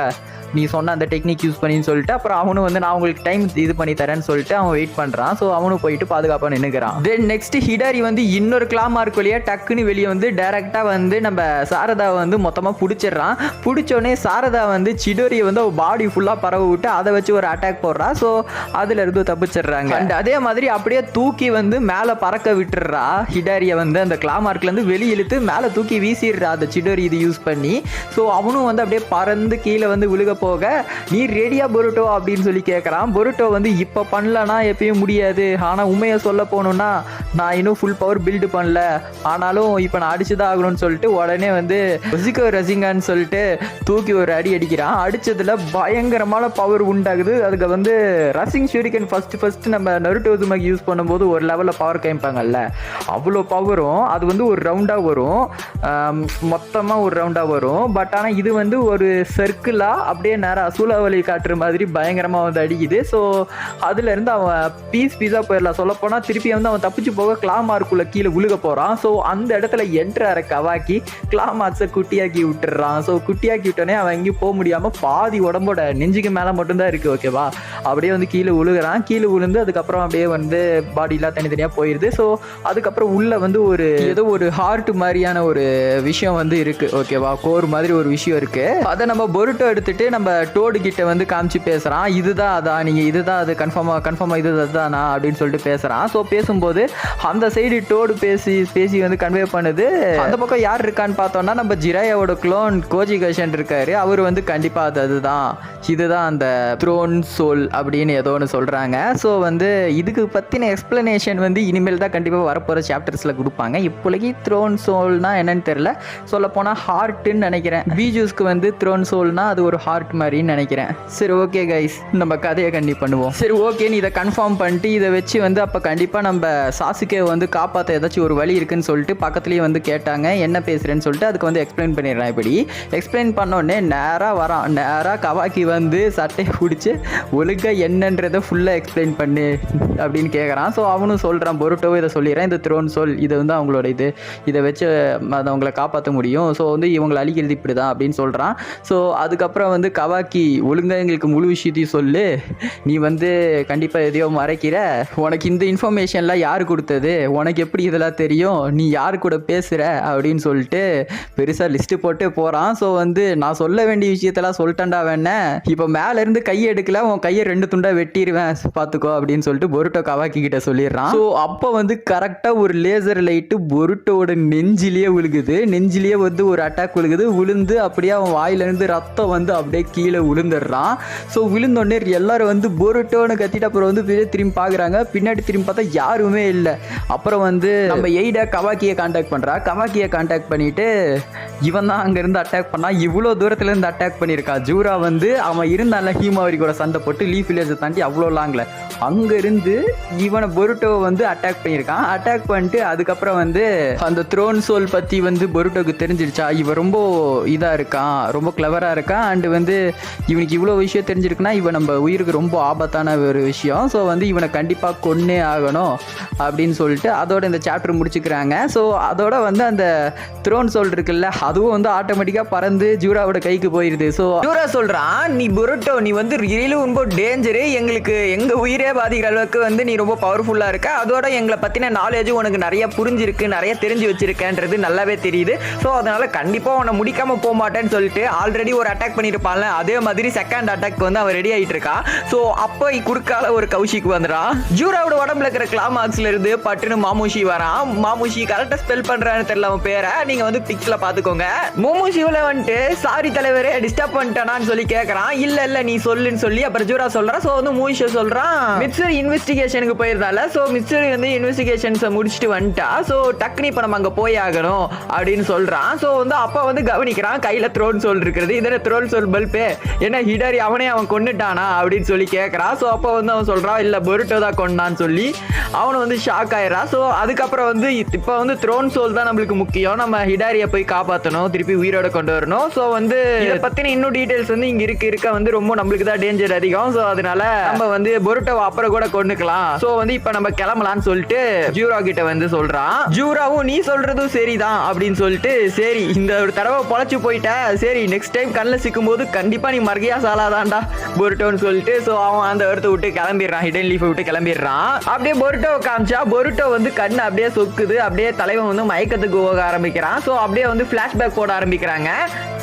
நீ சொன்ன அந்த டெக்னிக் யூஸ் பண்ணின்னு சொல்லிட்டு அப்புறம் அவனும் வந்து நான் உங்களுக்கு டைம் இது பண்ணி தரேன்னு சொல்லிட்டு அவன் வெயிட் பண்ணுறான். ஸோ அவனும் போயிட்டு பாதுகாப்பாக நின்றுக்கிறான். தென் நெக்ஸ்ட் ஹிடாரி வந்து இன்னொரு கிளாமார்க் வழியாக டக்குன்னு வெளியே வந்து டேரெக்டாக வந்து நம்ம சாரதாவை வந்து மொத்தமாக பிடிச்சிடுறான். பிடிச்சோடனே சாரதா வந்து சிடோரியை வந்து பாடி ஃபுல்லாக பரவ விட்டு அதை வச்சு ஒரு அட்டாக் போடுறா. ஸோ அதில் இருந்து தப்பிச்சிடுறாங்க. அண்ட் அதே மாதிரி அப்படியே தூக்கி வந்து மேலே பறக்க விட்டுடுறா ஹிடாரியை வந்து அந்த கிளாமார்க்லேருந்து வெளியே இழுத்து மேலே தூக்கி வீசிடுறா அந்த சிடோரி இது யூஸ் பண்ணி. ஸோ அவனும் வந்து அப்படியே பறந்து கீழே வந்து விழுக போக நீ ரெடியா பொருட்டோ அப்படின்னு சொல்லி கேட்குறான். பொருட்டோ வந்து இப்போ பண்ணலன்னா எப்பயும் முடியாது, ஆனால் உண்மையை சொல்ல போகணுன்னா நான் இன்னும் ஃபுல் பவர் பில்டு பண்ணல, ஆனாலும் இப்போ நான் அடிச்சுதான் ஆகணும்னு சொல்லிட்டு உடனே வந்து ரசிங்கான்னு சொல்லிட்டு தூக்கி ஒரு அடிக்கிறான். அடிச்சதுல பயங்கரமான பவர் உண்டாகுது. அதுக்கு வந்து ரசிங் ஷூரிகன் ஃபர்ஸ்ட் நம்ம நருட்டோ உசுமாக்கி யூஸ் பண்ணும்போது ஒரு லெவலில் பவர் காமிப்பாங்கல்ல, அவ்வளோ பவரும் அது வந்து ஒரு ரவுண்டாக வரும், மொத்தமாக ஒரு ரவுண்டாக வரும். பட் ஆனால் இது வந்து ஒரு சர்க்கிளாக அப்படி அப்படியே நேரம் சூழாவளி காட்டுற மாதிரி பயங்கரமாக வந்து அடிக்குது. ஸோ அதுலேருந்து அவன் பீஸாக போயிடலாம். சொல்லப்போனால் திருப்பி வந்து அவன் தப்பிச்சு போக கிளாமார்க்குள்ளே கீழே விழுக போகிறான். ஸோ அந்த இடத்துல என்ட்ரார கவாக்கி கிளாமார்க்ஸை குட்டியாக்கி விட்டுறான். ஸோ குட்டியாக்கி விட்டோன்னே அவன் எங்கேயும் போக முடியாமல் பாதி உடம்போட நெஞ்சுக்கு மேலே மட்டும்தான் இருக்குது. ஓகேவா, அப்படியே வந்து கீழே விழுகிறான். கீழே விழுந்து அதுக்கப்புறம் அப்படியே வந்து பாடியெலாம் தனித்தனியாக போயிடுது. ஸோ அதுக்கப்புறம் உள்ளே வந்து ஏதோ ஒரு ஹார்ட் மாதிரியான ஒரு விஷயம் வந்து இருக்குது. ஓகேவா, கோர் மாதிரி ஒரு விஷயம் இருக்குது. அதை நம்ம பொருட்டோ எடுத்துட்டு நம்ம டோடு கிட்ட வந்து காமிச்சு பேசுகிறான். இதுதான் அதான், நீங்கள் இதுதான் அது கன்ஃபார்மாக இது அதுதானா அப்படின்னு சொல்லிட்டு பேசுகிறான். ஸோ பேசும்போது அந்த சைடு டோடு பேசி வந்து கன்வே பண்ணுது. அந்த பக்கம் யார் இருக்கான்னு பார்த்தோம்னா நம்ம ஜிராயாவோட க்ளோன் கோஜி கஷன் இருக்காரு. அவர் வந்து கண்டிப்பாக அதுதான், இதுதான் அந்த த்ரோன் சோல் அப்படின்னு ஏதோ ஒன்று சொல்கிறாங்க. ஸோ வந்து இதுக்கு பற்றின எக்ஸ்பிளனேஷன் வந்து இனிமேல் தான் கண்டிப்பாக வரப்போகிற சாப்டர்ஸில் கொடுப்பாங்க. இப்போதைக்கு த்ரோன் சோல்னா என்னன்னு தெரில. சொல்லப்போனால் ஹார்ட்டுன்னு நினைக்கிறேன். பீஜூஸ்க்கு வந்து த்ரோன் சோல்னா அது ஒரு ஹார்ட் மாதிரின்னு நினைக்கிறேன். சரி, ஓகே கைஸ், நம்ம கதையை கண்டிப்பாக பண்ணுவோம். சரி, ஓகேன்னு இதை கன்ஃபார்ம் பண்ணிட்டு இதை வச்சு வந்து அப்போ கண்டிப்பாக நம்ம சாசுகே வந்து காப்பாற்ற ஏதாச்சும் ஒரு வழி இருக்குன்னு சொல்லிட்டு பக்கத்துலேயே வந்து கேட்டாங்க. என்ன பேசுகிறேன்னு சொல்லிட்டு அதுக்கு வந்து எக்ஸ்பிளைன் பண்ணிடுறான். இப்படி எக்ஸ்பிளைன் பண்ணோடனே நேராக வரான். நேராக கவாக்கி வந்து சட்டையை பிடிச்சி ஒழுங்காக என்னன்றதை ஃபுல்லாக எக்ஸ்பிளைன் பண்ணு அப்படின்னு கேட்குறான். ஸோ அவனும் சொல்கிறான், பொருட்டோவும் இதை சொல்லிடுறான், இந்த த்ரோன் சோல் இது வந்து அவங்களோட இதை வச்சு அதை அவங்கள காப்பாற்ற முடியும். ஸோ வந்து இவங்களை அழிக்கிறது இப்படி தான் அப்படின்னு சொல்கிறான். ஸோ அதுக்கப்புறம் வந்து கவாக்கி ஒழுங்காக எங்களுக்கு முழு விஷயத்தையும் சொல்லு, நீ வந்து கண்டிப்பாக எதையோ மறைக்கிற, உனக்கு இந்த இன்ஃபர்மேஷன்லாம் யார் கொடுத்தது, உனக்கு எப்படி இதெல்லாம் தெரியும், நீ யார் கூட பேசுகிற அப்படின்னு சொல்லிட்டு பெருசாக லிஸ்ட்டு போட்டு போகிறான். ஸோ வந்து நான் சொல்ல வேண்டிய விஷயத்தெல்லாம் சொல்லிட்டேன்டா, வேணே இப்போ மேலேருந்து கையை எடுக்கல, உன் கையை 2 துண்டாக வெட்டிடுவேன் பார்த்துக்கோ அப்படின்னு சொல்லிட்டு பொருட்டோ கவாக்கி கிட்ட சொல்லிடுறான். ஸோ அப்போ வந்து கரெக்டாக ஒரு லேசர் லைட்டு பொருட்டோட நெஞ்சிலேயே விழுகுது. நெஞ்சிலேயே வந்து ஒரு அட்டாக் விழுந்து அப்படியே அவன் வாயிலேருந்து ரத்தம் வந்து அப்படியே கீழே விழுந்துடுறான். ஸோ விழுந்தோடனே எல்லாரும் வந்து பொருட்டோன்னு கத்திட்டு அப்புறம் வந்து திரும்பி பார்க்குறாங்க. பின்னாடி திரும்பி பார்த்தா யாருமே இல்லை. அப்புறம் வந்து நம்ம எய்டா கவாக்கியை கான்டாக்ட் பண்ணுறா. கவாக்கியை கான்டாக்ட் பண்ணிட்டு இவன் தான் அங்கேருந்து அட்டாக் பண்ணான், இவ்வளோ தூரத்துலேருந்து அட்டாக் பண்ணியிருக்கா. ஜூரா வந்து அவன் இருந்தால ஹீமாவரி கூட சண்டை போட்டு லீஃப் வில்லேஜை தாண்டி அவ்வளோ லாங்கில் அங்கேருந்து இவனை பொருட்டோவை வந்து அட்டாக் பண்ணியிருக்கான். அட்டாக் பண்ணிட்டு அதுக்கப்புறம் வந்து அந்த த்ரோன் சோல் பற்றி வந்து பொருட்டோவுக்கு தெரிஞ்சிருச்சா, இவன் ரொம்ப இதாக இருக்கான், ரொம்ப கிளவராக இருக்கான், அண்டு வந்து இவனுக்கு இவ்வளோ விஷயம் தெரிஞ்சிருக்குன்னா இவன் நம்ம உயிருக்கு ரொம்ப ஆபத்தான ஒரு விஷயம். ஸோ வந்து இவனை கண்டிப்பாக கொன்னே ஆகணும் அப்படின்னு சொல்லிட்டு அதோட இந்த சாப்டர் முடிச்சுக்கிறாங்க. ஸோ அதோட வந்து அந்த த்ரோன் சோல் இருக்குல்ல, அதுவும் வந்து ஆட்டோமேட்டிக்காக பறந்து ஜூராவோட கைக்கு போயிடுது. ஸோ ஜூரா சொல்கிறான், நீ பொருட்டோ நீ வந்து ரியலி ரொம்ப டேஞ்சரு, எங்களுக்கு எங்கள் உயிரே பாதிக்கிற அளவுக்கு வந்து நீ ரொம்ப பவர்ஃபுல்லாக இருக்க, அதோட எங்களை பற்றின நாலேஜ் உனக்கு நிறைய புரிஞ்சிருக்கு, நிறைய தெரிஞ்சு வச்சிருக்கன்றது நல்லாவே தெரியுது. ஸோ அதனால கண்டிப்பாக உன்னை முடிக்காமல் போக மாட்டேன்னு சொல்லிட்டு ஆல்ரெடி ஒரு அட்டாக் பண்ணியிருப்பான்ல, அதே மாதிரி செகண்ட் அட்டாக் வந்து அவன் ரெடி ஆகிட்டு இருக்கா. ஸோ அப்போ குறுக்கால ஒரு கௌஷிக்கு வந்துடான். ஜூராவோட உடம்புல இருக்கிற கிளாமார்க்ஸ்ல இருந்து பட்டுன்னு மாமுஷி வரான். மாமுஷி கரெக்டாக ஸ்பெல் பண்ணுறான்னு தெரியல அவன் பேரை, நீங்கள் வந்து பிக்ஸில் பார்த்துக்கோங்க. மாமுஷிவில் வந்துட்டு சாரி தலைவரே டிஸ்டர்ப் பண்ணிட்டானான்னு சொல்லி கேட்குறான். இல்லை நீ சொல்லுன்னு சொல்லி அப்புறம் ஜூரா சொல்கிறான். ஸோ வந்து மூஷி சொல்கிறான், மிஸ்டர் இன்வெஸ்டிகேஷனுக்கு போயிருந்தால, ஸோ மிஸ்டர் வந்து இன்வெஸ்டிகேஷன்ஸை முடிச்சுட்டு வந்துட்டா, ஸோ டக்குனு இப்போ நம்ம அங்கே போய் ஆகணும் அப்படின்னு சொல்கிறான். ஸோ வந்து அப்போ வந்து கவனிக்கிறான் கையில் த்ரோன் சோல் இருக்கிறது. இதே த்ரோன் சோல் பல்பே என்ன ஹிடாரி அவன் கொண்டுட்டானா அப்படின்னு சொல்லி கேட்குறான். ஸோ அப்போ வந்து அவன் சொல்கிறான், இல்லை பொருட்டோ தான் கொண்டான்னு சொல்லி அவனை வந்து ஷாக் ஆயிடுறான். ஸோ அதுக்கப்புறம் வந்து இப்போ வந்து த்ரோன் சோல் தான் நம்மளுக்கு முக்கியம், நம்ம ஹிடாரியை போய் காப்பாற்றணும், திருப்பி உயிரோட கொண்டு வரணும். ஸோ வந்து இதை பற்றின இன்னும் டீட்டெயில்ஸ் வந்து இங்கே இருக்க வந்து ரொம்ப நம்மளுக்கு தான் டேஞ்சர் அதிகம். ஸோ அதனால நம்ம வந்து பொருட்டோவை அப்புறம் கூட கொண்டுக்கலாம். ஸோ வந்து இப்போ நம்ம கிளம்பலான்னு சொல்லிட்டு ஜூரா கிட்ட வந்து சொல்கிறான். ஜூராவும் நீ சொல்றதும் சரிதான் அப்படின்னு சொல்லிட்டு, சரி இந்த ஒரு தடவை பொழைச்சு போயிட்ட, சரி நெக்ஸ்ட் டைம் கண்ணில் சிக்கும் போது கண்டிப்பாக நீ மர்கியா சாலாதான்டா பொருட்டோன்னு சொல்லிட்டு ஸோ அவன் அந்த இடத்த விட்டு கிளம்பிடுறான், ஹிடன் லீஃபை விட்டு கிளம்பிடுறான். அப்படியே பொருட்டோவை காமிச்சா பொருட்டோ வந்து கண்ணு அப்படியே சொக்குது, அப்படியே தலைவன் வந்து மயக்கத்துக்கு போக ஆரம்பிக்கிறான். ஸோ அப்படியே வந்து ஃப்ளாஷ்பேக் போட ஆரம்பிக்கிறாங்க.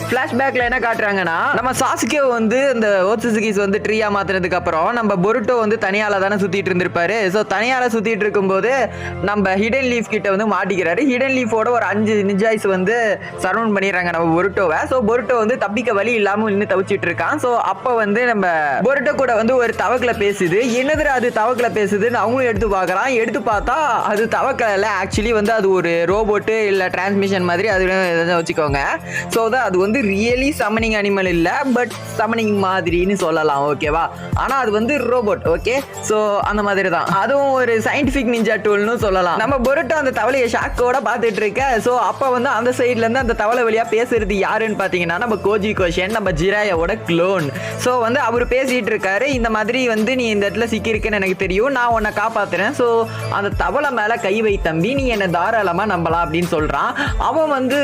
ஃப்ளாஷ்பேக்கில் என்ன காட்டுறாங்கன்னா, நம்ம சாசுகே வந்து இந்த ஓட்சுசுகிஸ் வந்து ட்ரீயா மாற்றினதுக்கு அப்புறம் நம்ம பொருட்டோ வந்து தனியால தானே சுற்றிட்டு இருந்திருப்பாரு. ஸோ தனியால சுற்றிட்டு இருக்கும்போது நம்ம ஹிடன் லீஃப் கிட்ட வந்து மாட்டிக்கிறாரு. ஹிடன் லீஃபோட ஒரு 5 நிஞ்சாய்ஸ் வந்து சரவுண்ட் பண்ணிடுறாங்க நம்ம பொருட்டோவை. ஸோ பொருட்டோ வந்து தப்பிக்க வழி இல்லாமல் இன்னும் தவிச்சிட்டு இருக்கான். ஸோ அப்போ வந்து நம்ம பொருட்டோ கூட வந்து ஒரு தவக்கில் பேசுது. என்னது அது தவக்கில் பேசுதுன்னு அவங்களும் எடுத்து பார்க்குறான். எடுத்து பார்த்தா அது தவக்கல இல்லை, ஆக்சுவலி வந்து அது ஒரு ரோபோட்டு இல்லை டிரான்ஸ்மிஷன் மாதிரி அது எதாவது வச்சுக்கோங்க. ஸோ அது வந்து ரியலி சமனிங் அனிமல் இல்லை, பட் சமனிங் மாதிரின்னு சொல்லலாம். ஓகேவா, ஆனால் அது வந்து ரோபோட். ஓகே, ஸோ அந்த மாதிரி தான், அதுவும் ஒரு சயின்டிஃபிக் நிஞ்சா டூல்னு சொல்லலாம். நம்ம பொருட்டோ அந்த தவளையை ஷாக்கோட பார்த்துட்டு இருக்க. ஸோ அப்போ வந்து அந்த சைட்ல இருந்து அந்த தவளை வழியா பேசுறது யாருன்னு பார்த்தீங்கன்னா நம்ம கோஜி கோஷன், நம்ம ஜிராயாவோட க்ளோன். ஸோ வந்து அவர் பேசிட்டு இருக்காரு, இந்த மாதிரி வந்து நீ இந்த இடத்துல சிக்கியிருக்குன்னு எனக்கு தெரியும், நான் உன்னை காப்பாத்துறேன். ஸோ அந்த தவளை மேல கை வை தம்பி, நீ என்ன தாராளமா நம்பலாம் அப்படின்னு சொல்றான். அவன் வந்து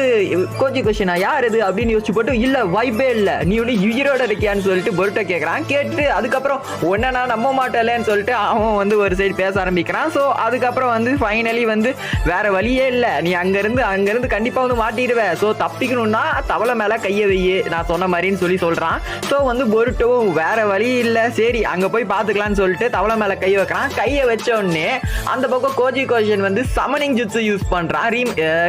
கோஜி கோஷனா யார் இது அப்படின்னு யோசிச்சு போட்டு, இல்ல வாய்ப்பே இல்ல, நீ ஒன்று உயிரோட இருக்கியான்னு சொல்லிட்டு பொருட்டோ கேட்கறான். கேட்டு அதுக்கப்புறம் உன்னை நான் நம்ப மாட்டேன்னு சொல்லிட்டு அவன் வந்து ஒரு சைடு பேச ஆரம்பிக்கிறான். ஸோ அதுக்கப்புறம் வந்து ஃபைனலி வந்து வேற வழியே இல்லை, நீ அங்கிருந்து கண்டிப்பா வந்து மாட்டிடுவேன். ஸோ தப்பிக்கணும்னா தவளை மேல கையை வையே நான் சொன்ன மாதிரின்னு சொல்றான். ஸோ வந்து பொருட்டோ வேற வழி இல்லை, சரி அங்க போய் பாத்துக்கலாம்னு சொல்லிட்டு தவளை மேல கை வைக்கிறான். கையை வச்ச உடனே அந்த பக்கம் கோஜி கோஷன் வந்து சமனிங் ஜுட்ஸு யூஸ் பண்றான்,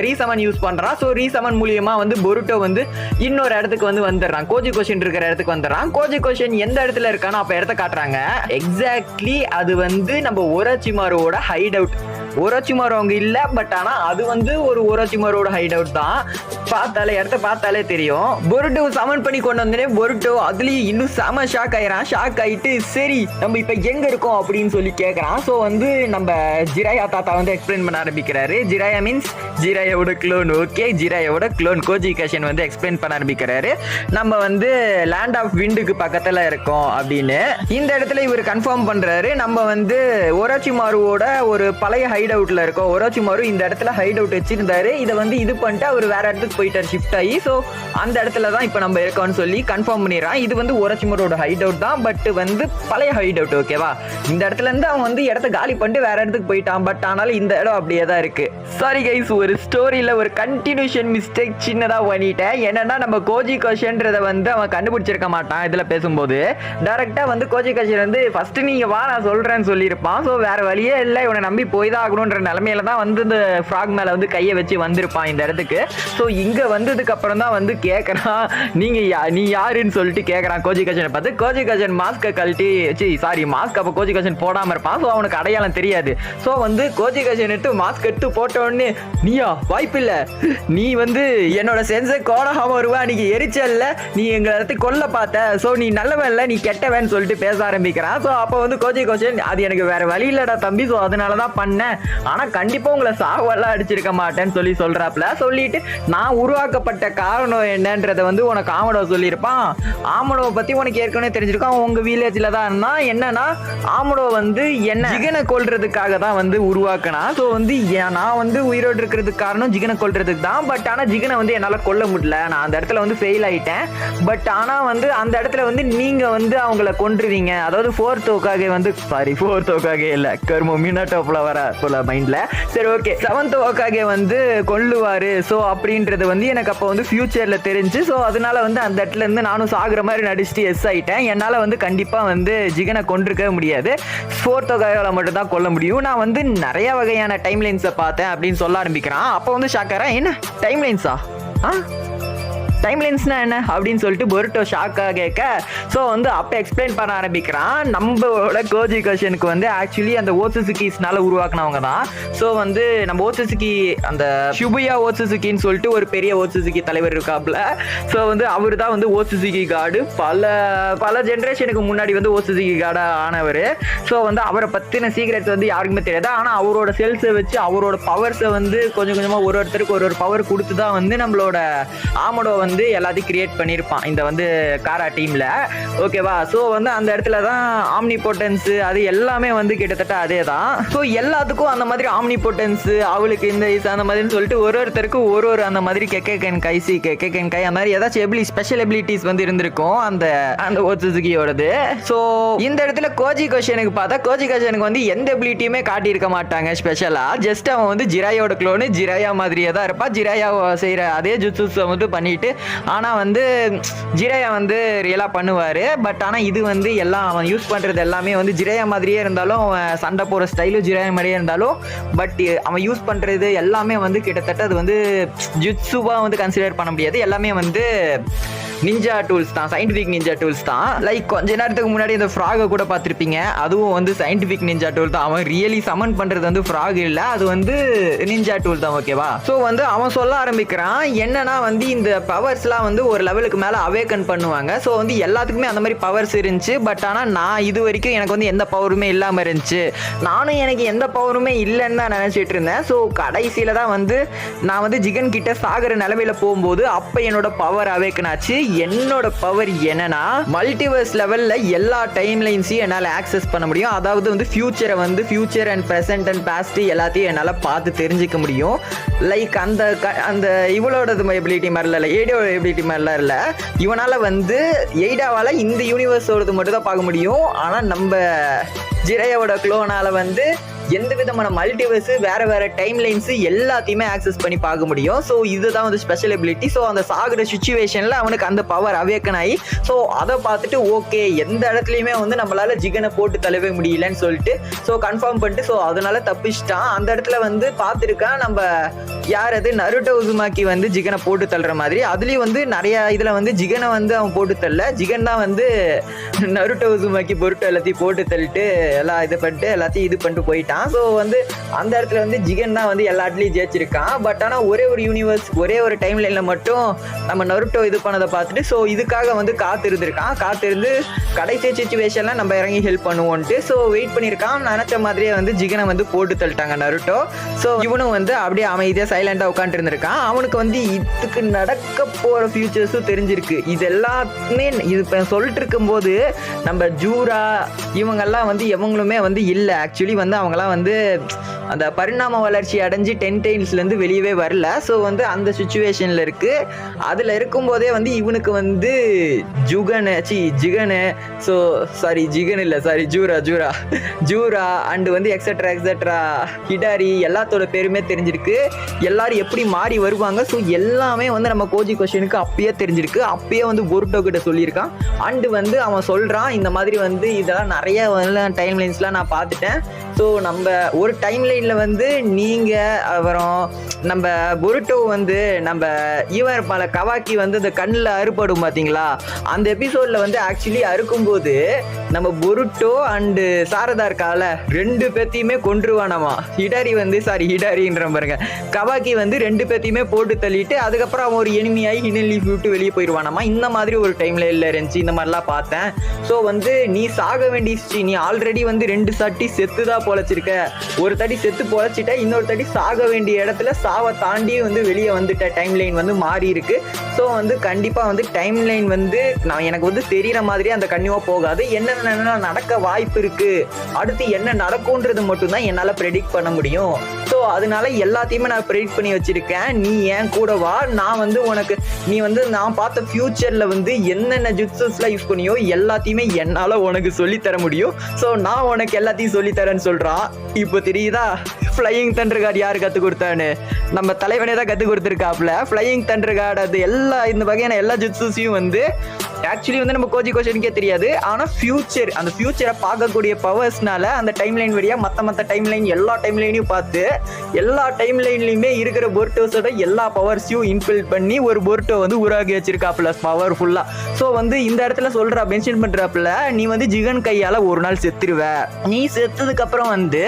ரீசமன் யூஸ் பண்றான். ஸோ ரீசமன் மூலியமா வந்து பொருட்டோ வந்து இன்னொரு இடத்துக்கு வந்து வந்துடுறான், கோஜி கோஷன் இருக்கிற இடத்துக்கு வந்துடுறான். கோஜி கோஷன் எந்த இடத்துல இருக்கானோ அப்ப இடத்த காட்டுறாங்க. எக்ஸாக்ட்லி அது வந்து நம்ம ஒரோச்சிமாருவோட ஹைட் அவுட். ஒரோச்சிமாரு அவங்க இல்ல, பட் ஆனா அது வந்து ஒரு ஒரோச்சிமாரோட ஹைட் அவுட் தான். இடத்த பார்த்தாலே தெரியும். பொருட்டோ சமன் பண்ணி கொண்டு வந்தே பொருட்டோ அதுலயும் இன்னும் செம ஷாக் ஆயிரான். ஷாக் ஆயிட்டு சரி நம்ம இப்ப எங்க இருக்கோம் அப்படின்னு சொல்லி கேட்கறான். ஸோ வந்து நம்ம ஜிராயா தாத்தா வந்து எக்ஸ்பிளைன் பண்ண ஆரம்பிக்கிறாரு. ஜிராயா மீன்ஸ் ஜிராயாவோட க்ளோன். ஓகே, ஜிராயாவோட க்ளோன் கோஜி கோஷன் வந்து எக்ஸ்பிளைன் பண்ண ஆரம்பிக்கிறாரு. நம்ம வந்து லேண்ட் ஆஃப் விண்டுக்கு பக்கத்துல இருக்கோம் அப்படின்னு இந்த இடத்துல இவர் கன்ஃபார்ம் பண்றாரு. நம்ம வந்து ஒரோச்சிமாருவோட ஒரு பழைய ஹைட் அவுட்ல இருக்கோம். ஒரோச்சிமாரு இந்த இடத்துல ஹைட் அவுட் வச்சிருந்தாரு, இதை வந்து இது பண்ணிட்டு அவர் வேற இடத்துக்கு போயிட்டார், ஷிஃப்ட் ஆகி. ஸோ அந்த இடத்துல தான் இப்போ நம்ம இருக்கோம்னு சொல்லி கன்ஃபார்ம் பண்ணிடுறான். இது வந்து ஒரோச்சிமாரோட ஹைட் அவுட் தான், பட் வந்து பழைய ஹைட் அவுட். ஓகேவா, இந்த இடத்துல இருந்து அவன் வந்து இடத்த காலி பண்ணிட்டு வேற இடத்துக்கு போயிட்டான். பட் ஆனாலும் இந்த இடம் அப்படியே தான் இருக்கு. சாரி கைஸ், ஒரு ஸ்டோரியில ஒரு கண்டினியூஷன் மிஸ்டேக் சின்னதா பண்ணிட்டேன். என்னன்னா நம்ம கோஜி கோஷன்றதை வந்து அவன் கண்டுபிடிச்சிருக்க மாட்டான். இதுல பேசும்போது டைரக்டா வந்து கோஜி கோஷன் வந்து ஃபர்ஸ்ட் நீங்க வா நான் சொல்றேன்னு சொல்லியிருப்பான். ஸோ வேற வழியே இல்லை, இவனை நம்பி போய் தான் ஆகணும்ன்ற நிலைமையில தான் வந்து இந்த ஃப்ராக் மேல வந்து கையை வச்சு வந்திருப்பான் இந்த இடத்துக்கு. ஸோ இங்க வந்ததுக்கு அப்புறம் தான் வந்து கேட்கறான், நீ யாருன்னு சொல்லிட்டு கேட்கறான் கோஜி கோஷனை பார்த்து. கோஜி கோஷன் மாஸ்கை கழட்டி மாஸ்க் அப்போ கோஜி கோஷன் போடாம இருப்பான். ஸோ அவனுக்கு அடையாளம் தெரியாது. ஸோ வந்து கோஜி கோஷன் எடுத்து மாஸ்க் எடுத்து போட்ட உடனே, நீயா வாய்ப்பில்லை, நீ வந்து என்னோட சென்ஸை கோணாம வருவா, நீ எரிச்சல்ல நீ எங்க இடத்துக்கு கொல்ல பார்த்த, ஸோ நீ நல்லவன் இல்லை நீ கெட்டவன் சொல்லிட்டு பேச ஆரம்பிக்கிறான். ஸோ அப்போ வந்து கோஜி கோஷன், அது எனக்கு வேற வழி இல்லடா தம்பி, ஸோ அதனாலதான் பண்ணேன், ஆனா கண்டிப்பா உங்களை சாவெல்லாம் அடிச்சிருக்க மாட்டேன்னு சொல்றாப்ல. சொல்லிட்டு நான் உருவாக்கப்பட்ட காரணம் என்னன்றதை வந்து உனக்கு ஆமடோ சொல்லியிருப்பான். ஆமடோவை பத்தி உனக்கு ஏற்கனவே தெரிஞ்சிருக்கான், உங்க வில்லேஜ்ல தான் இருந்தா. என்னன்னா ஆமடோ வந்து என்ன ஜிகனை கொல்றதுக்காக தான் வந்து உருவாக்கினா. ஸோ வந்து நான் வந்து உயிரோடு இருக்கிறதுக்கு காரணம் ஜிகனை கொல்றதுக்கு தான். பட் ஆனா ஜிகனை வந்து என்னால கொல்ல முடியல, நான் அந்த இடத்துல வந்து ஃபெயில் ஆயிட்டேன். பட் ஆனா வந்து அந்த இடத்துல வந்து நீங்க வந்து அவங்கள கொன்றுவீங்க, அதாவது ஃபோர்த் ஓக்காக வந்து ஃபோர்த் ஓக்காக இல்ல கர்மோ மினாட்டோப்ல வர போல மைண்ட்ல. சரி ஓகே, செவன்த் ஓக்காக வந்து கொல்லுவாரு. ஸோ அப்படின்றது வந்து எனக்கு அப்போ வந்து ஃபியூச்சர்ல தெரிஞ்சு. ஸோ அதனால வந்து அந்த இடத்துல இருந்து நானும் சாகுற மாதிரி நடிச்சுட்டு எஸ் ஆயிட்டேன். என்னால வந்து கண்டிப்பா வந்து ஜிகனை கொண்டிருக்க முடியாது, ஃபோர்த் ஓக்காக மட்டும் தான் கொல்ல முடியும். நான் வந்து நிறைய வகையான டைம் லைன்ஸை பார்த்தேன் அப்படின்னு சொல்ல ஆரம்பிக்கிறான். அப்போ வந்து ஷாக்காரன், என்ன டைம் லைன்ஸா, டைம் லைன்ஸ்னா என்ன அப்படின்னு சொல்லிட்டு பொருட்டோ ஷாக்காக கேட்க. ஸோ வந்து அப்போ எக்ஸ்பிளைன் பண்ண ஆரம்பிக்கிறான். நம்மளோட கோஜி கோஷனுக்கு வந்து ஆக்சுவலி அந்த ஓசுசுகிஸ்னால உருவாக்குனவங்க தான். ஸோ வந்து நம்ம ஓசுசுகி அந்த ஷிபுயா ஓசுசுகின்னு சொல்லிட்டு ஒரு பெரிய ஓசுசுகி தலைவர் இருக்காப்ல. ஸோ வந்து அவர் தான் வந்து ஓசுசுகி கார்டு, பல ஜென்ரேஷனுக்கு முன்னாடி வந்து ஓசுசுகி கார்டா ஆனவர். ஸோ வந்து அவரை பற்றின சீக்ரெட்ஸ் வந்து யாருக்குமே தெரியாது. ஆனால் அவரோட செல்ஸை வச்சு அவரோட பவர்ஸை வந்து கொஞ்சம் கொஞ்சமாக ஒருத்தருக்கு ஒரு பவர் கொடுத்து தான் வந்து நம்மளோட ஆமடோ வந்து எல்லாத்தையும் கிரியேட் பண்ணியிருப்பான் இந்த வந்து காரா டீம்ல. ஓகேவா, ஸோ வந்து அந்த இடத்துல தான் ஆம்னிபோட்டன்ஸ் அது எல்லாமே வந்து கிட்டத்தட்ட அதே தான். ஸோ எல்லாத்துக்கும் அந்த மாதிரி ஆம்னிபோட்டன்ஸ், அவளுக்கு இந்த அந்த மாதிரின்னு சொல்லிட்டு ஒருத்தருக்கு ஒரு அந்த மாதிரி கெக்கென் கை அந்த மாதிரி ஏதாச்சும் ஸ்பெஷல் எபிலிட்டிஸ் வந்து இருந்திருக்கும் அந்த ஓசுசுகியோடது. ஸோ இந்த இடத்துல கோஜி கோஷனுக்கு பார்த்தா கோஜி கோஷனுக்கு வந்து எந்த எபிலிட்டியுமே காட்டியிருக்க மாட்டாங்க ஸ்பெஷலா. ஜஸ்ட் அவன் வந்து ஜிராயோட க்ளோனு, ஜிராயா மாதிரியே தான் இருப்பான். ஜிராயா செய்கிற அதே ஜுட்சுஸை வந்து பண்ணிட்டு, ஆனால் வந்து ஜிராயா வந்து ரியலாக பண்ணுவார். பட் ஆனால் இது வந்து எல்லாம் அவன் யூஸ் பண்ணுறது எல்லாமே வந்து ஜிராயா மாதிரியே இருந்தாலும், சண்டை போகிற ஸ்டைலும் ஜிராயா மாதிரியே இருந்தாலும், பட் அவன் யூஸ் பண்ணுறது எல்லாமே வந்து கிட்டத்தட்ட அது வந்து ஜுட்சுவாக வந்து கன்சிடர் பண்ண முடியாது. எல்லாமே வந்து நிஞ்சா டூல்ஸ் தான், சயின்டிஃபிக் நிஞ்சா டூல்ஸ் தான். லைக் கொஞ்ச நேரத்துக்கு முன்னாடி இந்த ஃப்ராகை கூட பார்த்துருப்பீங்க, அதுவும் வந்து சயின்டிஃபிக் நிஞ்சா டூல் தான். அவன் ரியலி சமன் பண்றது வந்து ஃப்ராக் இல்லை, அது வந்து நிஞ்சா டூல் தான். ஓகேவா? ஸோ வந்து அவன் சொல்ல ஆரம்பிக்கிறான் என்னன்னா வந்து இந்த பவர்ஸ்லாம் வந்து ஒரு லெவலுக்கு மேலே அவேக்கன் பண்ணுவாங்க. ஸோ வந்து எல்லாத்துக்குமே அந்த மாதிரி பவர்ஸ் இருந்துச்சு. பட் ஆனால் நான் இது வரைக்கும் எனக்கு வந்து எந்த பவருமே இல்லாமல் இருந்துச்சு. நானும் எனக்கு எந்த பவருமே இல்லைன்னு தான் நினச்சிட்டு இருந்தேன். ஸோ கடைசியில் தான் வந்து நான் வந்து ஜிகன் கிட்ட சாகிற நிலமையில போகும்போது அப்போ என்னோட பவர் அவேக்கன் ஆச்சு. என்னோட பவர் என்னன்னா மல்டிவர்ஸ் லெவலில் எல்லா டைம் லைன்ஸையும் என்னால் ஆக்சஸ் பண்ண முடியும். அதாவது வந்து ஃபியூச்சரை வந்து future and present and past எல்லாத்தையும் என்னால் பார்த்து தெரிஞ்சுக்க முடியும். லைக் அந்த இவளோட எபிலிட்டி மாதிரிலாம் இல்லை, ஏடியோட எபிலிட்டி மாதிரிலாம் இல்லை. இவனால் வந்து எய்டாவால் இந்த யூனிவர்ஸோடது மட்டும் தான் பார்க்க முடியும். ஆனால் நம்ம ஜிரையோட க்ளோனால் வந்து எந்த விதமான மல்டிவர்ஸ் வேற வேற டைம் லைன்ஸ் எல்லாத்தையுமே ஆக்சஸ் பண்ணி பார்க்க முடியும். ஸோ இதுதான் வந்து ஸ்பெஷல் எபிலிட்டி. ஸோ அந்த சாகுற சுச்சுவேஷனில் அவனுக்கு அந்த பவர் அவேக்கன் ஆகி ஸோ அதை பார்த்துட்டு ஓகே எந்த இடத்துலையுமே வந்து நம்மளால ஜிகனை போட்டு தள்ளவே முடியலன்னு சொல்லிட்டு ஸோ கன்ஃபார்ம் பண்ணிட்டு ஸோ அதனால தப்பிச்சிட்டான். அந்த இடத்துல வந்து பார்த்துருக்கான் நம்ம யார் அது நருட்டோ உசுமாக்கி வந்து ஜிகனை போட்டு தள்ளுற மாதிரி. அதுலேயும் வந்து நிறைய இதில் வந்து ஜிகனை வந்து அவன் போட்டு தள்ள, ஜிகன் தான் வந்து நருட்டோ உசுமாக்கி பொருட்டோ எல்லாத்தையும் போட்டு தள்ளிட்டு எல்லாம் இது பண்ணிட்டு எல்லாத்தையும் இது பண்ணிட்டு போயிட்டான். ஸோ வந்து அந்த இடத்துல வந்து ஜிகன் தான் வந்து எல்லா இடத்துலையும் ஜெயிச்சிருக்கான். பட் ஆனால் ஒரே ஒரு யூனிவர்ஸ் ஒரே ஒரு டைம் லைனில் மட்டும் நம்ம நருட்டோ இது பண்ணதை பார்த்துட்டு ஸோ இதுக்காக வந்து காத்திருந்து கடைசி சுச்சுவேஷனில் நம்ம இறங்கி ஹெல்ப் பண்ணுவோன்ட்டு ஸோ வெயிட் பண்ணியிருக்கான். நினச்ச மாதிரியே வந்து ஜிகனை வந்து போட்டு தள்ளிட்டாங்க நருட்டோ. ஸோ இவனும் வந்து அப்படியே அமைதியாக சைலண்டாக உட்காந்துட்டு இருந்திருக்கான். அவனுக்கு வந்து இதுக்கு நடக்க போகிற ஃபியூச்சர்ஸும் தெரிஞ்சிருக்கு. இது எல்லாமே இது இப்போ சொல்லிட்டு இருக்கும்போது நம்ம ஜூரா இவங்கெல்லாம் வந்து எவங்களுமே வந்து இல்லை. ஆக்சுவலி வந்து அவங்களாம் வந்து அந்த பரிணாம வளர்ச்சி அடைஞ்சு 10 டைம்ஸ்லேருந்து வெளியவே வரல. ஸோ வந்து அந்த சுச்சுவேஷனில் இருக்குது. அதில் இருக்கும்போதே வந்து இவனுக்கு வந்து ஜிகனு ஸோ சாரி ஜிகன் இல்லை சாரி ஜூரா அண்டு வந்து எக்ஸட்ரா ஹிடாரி எல்லாத்தோட பேருமே தெரிஞ்சிருக்கு. எல்லாரும் எப்படி மாறி வருவாங்க ஸோ எல்லாமே வந்து நம்ம கோஜி கொஸ்டினுக்கு அப்பயே தெரிஞ்சிருக்கு. அப்பயே வந்து பொருட்டோ கிட்ட சொல்லியிருக்கான். அண்டு வந்து அவன் சொல்கிறான் இந்த மாதிரி வந்து இதெல்லாம் நிறைய டைம் லைன்ஸ்லாம் நான் பார்த்துட்டேன். ஸோ நம்ம ஒரு டைம் லைனில் வந்து நீங்கள் அப்புறம் நம்ம பொருட்டோ வந்து நம்ம இவர் பல கவாக்கி வந்து இந்த கண்ணில் அறுபடும் பார்த்தீங்களா, அந்த எபிசோடில் வந்து ஆக்சுவலி அறுக்கும்போது நம்ம பொருட்டோ அண்டு சாரதா இருக்கால 2 பேத்தையுமே கொன்றுவானாமா. ஹிடாரின்ற பாருங்க கவாக்கி வந்து 2 பேத்தையுமே போட்டு தள்ளிட்டு அதுக்கப்புறம் அவன் ஒரு எனிமியாகி ஹிடன் லீஃப் விட்டு வெளியே போயிடுவானாமா. இந்த மாதிரி ஒரு டைம் லைனில் இருந்துச்சு. இந்த மாதிரிலாம் பார்த்தேன். ஸோ வந்து நீ சாக வேண்டிச்சு, நீ ஆல்ரெடி வந்து 2 சாட்டி செத்து தான் பொழைச்சிருக்க. ஒரு தடி செத்து பொழைச்சிட்ட, இன்னொரு தடி சாக வேண்டிய இடத்துல சாவை தாண்டி வந்து வெளியே வந்துட்ட. டைம் லைன் வந்து மாறி இருக்கு. ஸோ வந்து கண்டிப்பாக வந்து டைம் லைன் வந்து எனக்கு வந்து தெரிகிற மாதிரி அந்த கன்னியூவாக போகாது. என்னென்ன நடக்க வாய்ப்பு இருக்கு, அடுத்து என்ன நடக்கும்ன்றது மட்டும்தான் என்னால் ப்ரெடிக்ட் பண்ண முடியும். ஸோ அதனால எல்லாத்தையுமே நான் ப்ரெடிக்ட் பண்ணி வச்சிருக்கேன். நீ ஏன் கூட வா, நான் வந்து உனக்கு நீ வந்து நான் பார்த்த ஃபியூச்சரில் வந்து என்னென்ன ஜுட்ஸஸ்லாம் யூஸ் பண்ணியோ எல்லாத்தையுமே என்னால் உனக்கு சொல்லித்தர முடியும். ஸோ நான் உனக்கு எல்லாத்தையும் சொல்லித்தரேன்னு சொல்கிறான். இப்போ தெரியுதா ஃப்ளையிங் தண்டர் கார்டு யார் கற்றுக் கொடுத்தான்னு? நம்ம தலைவனே தான் கற்றுக் கொடுத்துருக்காப்புல. ஃப்ளையிங் தண்டர் கார்டு அது எல்லா இந்த வகையான எல்லா ஜுட்ஸஸையும் வந்து ஆக்சுவலி வந்து நம்ம கோஜி கொஸ்டினுக்கே தெரியாது. ஆனால் அந்த ஃபியூச்சரை பார்க்கக்கூடிய பவர்ஸ்னால அந்த டைம் லைன் வழியாக மற்ற டைம் லைன் எல்லா டைம் லைனையும் பார்த்து எல்லா டைம் லைன்லையுமே இருக்கிற பொருட்டோஸோட எல்லா பவர்ஸையும் இன்ஃபில் பண்ணி ஒரு பொருட்டோ வந்து உருவாக்கி வச்சிருக்காப்புல பவர்ஃபுல்லாக. ஸோ வந்து இந்த இடத்துல மென்ஷன் பண்ணுறாப்புல நீ வந்து ஜிகன் கையால் ஒரு நாள் செத்துருவ. நீ செத்ததுக்கப்புறம் வந்து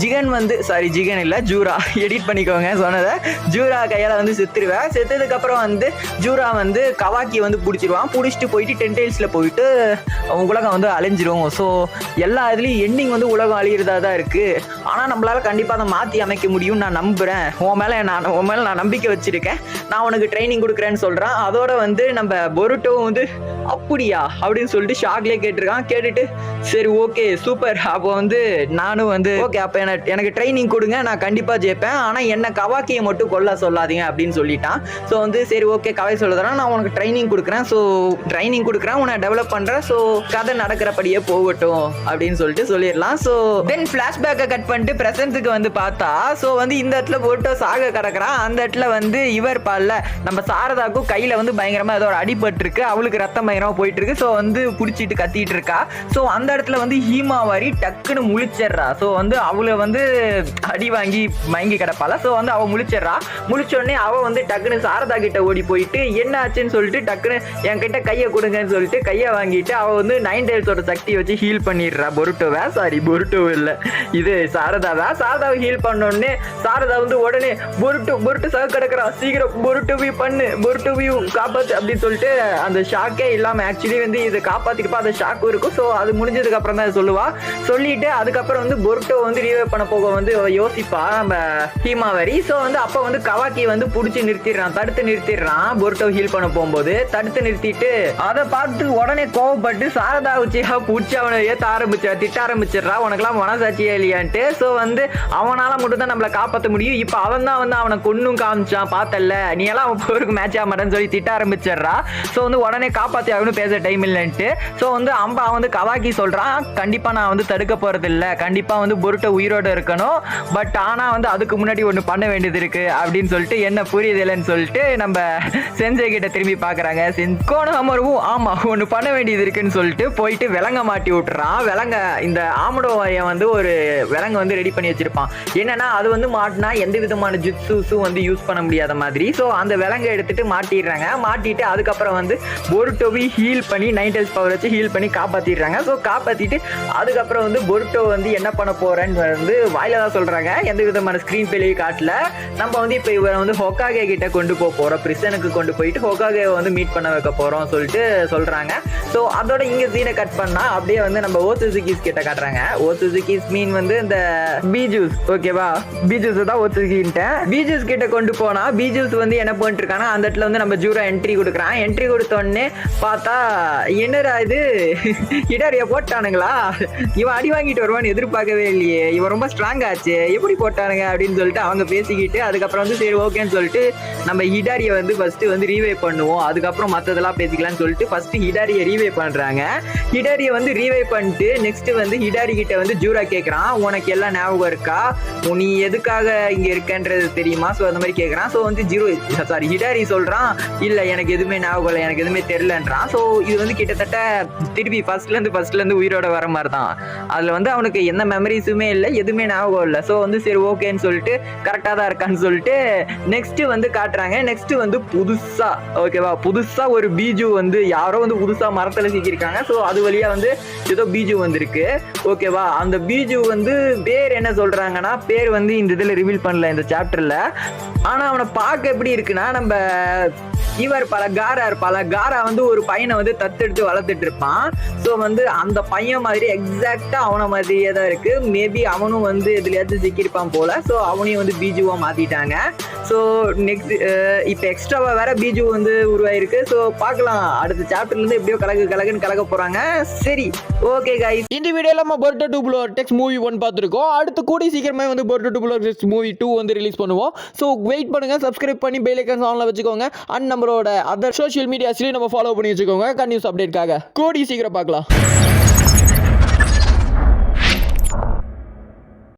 ஜிகன் வந்து ஜிகன் இல்லை ஜூரா எடிட் பண்ணிக்கோங்க சொன்னதை, ஜூரா கையால் வந்து செத்துருவேன். செத்ததுக்கப்புறம் வந்து ஜூரா வந்து கவாக்கி வந்து பிடிச்சிருவான். பிடிச்சிட்டு போயிட்டு 10 டைல்ஸில் போயிட்டு உலகம் வந்து அழிஞ்சிரும். ஸோ எல்லா இதுலேயும் எண்டிங் வந்து உலகம் அழியிறதா தான் இருக்குது. ஆனால் நம்மளால் கண்டிப்பாக அதை மாற்றி அமைக்க முடியும் நான் நம்புகிறேன். உன் மேலே நான் நம்பிக்கை வச்சுருக்கேன். நான் உனக்கு ட்ரைனிங் கொடுக்குறேன்னு சொல்கிறான். அதோட வந்து நம்ம பொருட்டோ வந்து அப்படியா அப்படின்னு சொல்லிட்டு ஷாக்லேயே கேட்டிருக்கான். கேட்டுட்டு சரி ஓகே சூப்பர், அப்போ வந்து நானும் வந்து ஓகே அப்போ எனக்கு ட்ரைனிங் கொடுங்க, நான் கண்டிப்பாக ஜெயிப்பேன், ஆனால் என்ன கவாக்கியை மட்டும் கொல்ல சொல்லாதீங்க அப்படின்னு சொல்லிட்டான். ஸோ வந்து சரி ஓகே கவாய் சொல்லுறேன், நான் உனக்கு ட்ரைனிங் கொடுக்குறேன். ஸோ ட்ரைனிங் கொடுக்குறேன், உன்னை டெவலப் பண்ணுறேன். ஸோ கதை நடக்கிறபடியே போகட்டும் அப்படின்னு சொல்லிட்டு சொல்லிடலாம். ஸோ தென் ஃப்ளாஷ்பேக்கை கட் பண்ணிட்டு ப்ரெசன்ட்டுக்கு வந்து பார்த்தா ஸோ வந்து இந்த இடத்துல போட்டு சாக கிடக்குறான். அந்த இடத்துல வந்து இவர் பால்ல நம்ம சாரதாக்கும் கையில் வந்து பயங்கரமாக ஏதோ ஒரு அடிபட்டிருக்கு. அவளுக்கு ரத்தம் பயங்கரமாக போயிட்டு இருக்கு. ஸோ வந்து பிடிச்சிட்டு கத்திட்டு இருக்கா. ஸோ அந்த இடத்துல வந்து ஹீமாவாரி டக்குன்னு முழிச்சிடுறா. ஸோ வந்து அவளை வந்து அடி வாங்கி மயங்கி கிடப்பால. ஸோ வந்து அவள் முழிச்சிடுறா. முழிச்சோடனே அவள் வந்து டக்குன்னு சாரதா கிட்ட ஓடி போயிட்டு என்ன ஆச்சுன்னு சொல்லிட்டு டக்குன்னு என்கிட்ட கையை கொடுங்கன்னு சொல்லிட்டு கையை வாங்கிட்டு அவள் வந்து 9 டேல்ஸோட சக்தியை வச்சு ஹீல் பண்ணிடுறா பொருட்டோவை. சாரி பொருட்டோவை இல்லை, இது சாரதாவை ஹீல் பண்ணோடனே சாரதா வந்து உடனே பொருட்டு சக கிடக்குறா, சீக்கிரம் பொருட்டுவையும் பண்ணு, பொருட்டுவையும் காப்பாத்து அப்படின்னு சொல்லிட்டு அந்த ஷாக்கே இல்லாம ஆக்சுவலி வந்து இதை காப்பாத்திருப்பா. அந்த ஷாக்கும் இருக்கும். ஸோ அது முடிஞ்சதுக்கு அப்புறம் தான் சொல்லுவா. சொல்லிட்டு அதுக்கப்புறம் வந்து பொருட்டோ வந்து ரீவைவ் பண்ண போக வந்து யோசிப்பா நம்ம ஹீமாவரி. ஸோ வந்து அப்போ வந்து கவாக்கி வந்து பிடிச்சி நிறுத்திடுறான், தடுத்து நிறுத்திடுறான். பொருட்டோ ஹீல் பண்ண போகும்போது தடுத்து நிறுத்திட்டு அதை பார்த்து உடனே கோவப்பட்டு சாரதா வச்சியா பிடிச்சி அவனை ஏற்ற திட்ட ஆரம்பிச்சிடுறா. உனக்கெல்லாம் மனசாட்சியே இல்லையான்ட்டு. ஸோ வந்து அவனால மட்டும் தான் நம்மளை காப்பாற்ற முடியும். இப்போ அவன் தான் வந்து அவனை கொன்னும் காமிச்சான், பார்த்தல நீ எல்லாம் அவன் போருக்கு மேட்ச் ஆக மாட்டேன்னு சொல்லி திட்ட ஆரம்பிச்சிடுறா. ஸோ வந்து உடனே காப்பாற்றி ஆகணும், பேச டைம் இல்லைன்ட்டு. ஸோ வந்து அம்பா வந்து கவாக்கி சொல்றான், கண்டிப்பா நான் வந்து தடுக்க போறது இல்லை, கண்டிப்பா வந்து பொருட்டோ உயிரோட இருக்கணும், பட் ஆனா வந்து அதுக்கு முன்னாடி ஒன்று பண்ண வேண்டியது இருக்கு அப்படின்னு சொல்லிட்டு என்ன புரியுது இல்லைன்னு சொல்லிட்டு நம்ம செஞ்சை கிட்ட திரும்பி பாக்குறாங்க. கோணமருவும் ஆமா ஒன்று பண்ண வேண்டியது இருக்குன்னு சொல்லிட்டு போயிட்டு விலங்க மாட்டி விட்டுறான். விலங்க இந்த ஆமடோவையன் வந்து ஒரு விலங்கு வந்து ரெடி பண்ணி வச்சிருப்பான். என்னன்னா அது வந்து மாட்டினா எந்த விதமான ஜுட்ஸும் வந்து யூஸ் பண்ண முடியாத மாதிரி. ஸோ அந்த விலங்கை எடுத்துட்டு மாட்டிடுறாங்க. மாட்டிட்டு அதுக்கப்புறம் வந்து பொருட்டோவை ஹீல் பண்ணி 9 டேல்ஸ் பவர் வச்சு ஹீல் பண்ணி காப்பாத்திடுறாங்க. ஸோ காப்பாத்திட்டு அதுக்கப்புறம் வந்து பொருட்டோ வந்து என்ன பண்ண போறேன்னு வந்து வாயில தான் சொல்றாங்க, எந்த விதமான ஸ்கிரீன் பிளேயும் காட்டல. நம்ம வந்து இப்போ இவரை வந்து ஹொக்காகே கிட்ட கொண்டு போறோம், பிரிசனுக்கு கொண்டு போயிட்டு ஹொக்காகே வந்து மீட் பண்ண வைக்க போறோம் சொல்லிட்டு சொல்றாங்க. ஸோ அதோட இங்க சீனை கட் பண்ணா அப்படியே வந்து நம்ம ஓசுசுகிஸ் கிட்ட காட்டுறாங்க. ஓசுசுகிஸ் மீன் வந்து இந்த பீஜூஸ், ஓகேவா, பீஜூஸ் தான் ஓசுசுகின்ட்டேன். பீஜூஸ் கிட்ட கொண்டு போனா பீஜூஸ் வந்து என்ன பண்ணிட்டு இருக்காங்க, அந்த இடத்துல வந்து நம்ம ஜூரா என்ட்ரி கொடுக்குறான். என்ட்ரி கொடுத்தோடனே பார்த்தா என்னடா இது ஹிடாரிய போட்டானுங்களா, இவன் அடி வாங்கிட்டு வருவான்னு எதிர்பார்க்கவே இல்லையே, இவன் ரொம்ப ஸ்ட்ராங் ஆச்சு, எப்படி போட்டானுங்க அப்படின்னு சொல்லிட்டு அவங்க பேசிக்கிட்டு அதுக்கப்புறம் வந்து சரி ஓகேன்னு சொல்லிட்டு நம்ம ஹிடாரியை வந்து ஃபர்ஸ்ட் வந்து ரீவைவ் பண்ணுவோம், அதுக்கப்புறம் மற்றதெல்லாம் பேசிக்கலாம்னு சொல்லிட்டு ஃபர்ஸ்ட் ஹிடாரியை ரீவைவ் பண்றாங்க. ஹிடாரியை வந்து ரீவைவ் பண்ணிட்டு நெக்ஸ்ட் வந்து ஹிடாரி கிட்ட வந்து ஜூரா கேட்கறான், உனக்கு எல்லாம் ஞாபகம் இருக்கா, நீ எதுக்காக இங்க இருக்கன்றது தெரியுமா, ஸோ அந்த மாதிரி கேட்கறான். ஸோ வந்து ஹிடாரி சொல்றான், இல்ல எனக்கு எதுவுமே ஞாபகம் இல்லை, எனக்கு எதுவுமே தெரியலன்றான். ஸோ இது வந்து கிட்டத்தட்ட திருப்பி ஃபர்ஸ்ட்ல இருந்து உயிரோட வர மாதிரி தான். அதுல வந்து அவனுக்கு எந்த மெமரிஸுமே இல்லை, எதுவுமே ஞாபகம் இல்லை. ஸோ வந்து சரி ஓகேன்னு சொல்லிட்டு கரெக்டாக தான் இருக்கான்னு சொல்லிட்டு நெக்ஸ்ட் வந்து காட்டுறாங்க. நெக்ஸ்ட் வந்து புதுசா, ஓகேவா, புதுசா ஒரு பீஜு வந்து யாரோ வந்து புதுசா மரத்துல சிக்கிருக்காங்க. ஸோ அது வழியா வந்து ஏதோ பீஜு வந்திருக்கு, ஓகேவா. அந்த பீஜு வந்து பேர் என்ன சொல்றாங்கன்னா, பேர் வந்து இந்த இதுல ரிவீல் பண்ணல இந்த சாப்டர்ல. ஆனா அவனை பார்க்க எப்படி இருக்குன்னா, நம்ம இவர் காரா வந்து ஒரு பையனை வந்து தத்தெடுத்து வளர்த்துட்டு இருப்பான். ஸோ வந்து அந்த பையன் மாதிரி எக்ஸாக்டா அவனை மாதிரியே தான் இருக்கு. மேபி அவனும் வந்து எதுலையாச்சும் சிக்கியிருப்பான் போல. ஸோ அவனையும் வந்து பீஜுவா மாத்திட்டாங்க. ஸோ நெக்ஸ்ட் இப்போ எக்ஸ்ட்ராவா வேற பீஜு வந்து உருவாயிருக்கு. ஸோ பார்க்கலாம் அடுத்த சாப்டர்ல இருந்து எப்படியோ கலக்குன்னு கலக்க போறாங்க. சரி ஓகே கைஸ், இந்த வீடியோல நம்ம பொருட்டோ 2 ப்ளூவர்டெக்ஸ் மூவி 1 பார்த்துருக்கோம். அடுத்து கூடி சீக்கிரமே வந்து பொருட்டோ 2 ப்ளூவர்டெக்ஸ் மூவி 2 வந்து ரிலீஸ் பண்ணுவோம். ஸோ வெயிட் பண்ணுங்க, சப்ஸ்கிரைப் பண்ணி பெல் ஐகான் ஆன்ல வச்சுக்கோங்க. அண்ட் நம்மளோட அதர் சோஷியல் மீடியாஸ்லயும் நம்ம ஃபாலோ பண்ணி வச்சுக்கோங்க நியூஸ் அப்டேட்காக. கூடி சீக்கிரம் பார்க்கலாம்.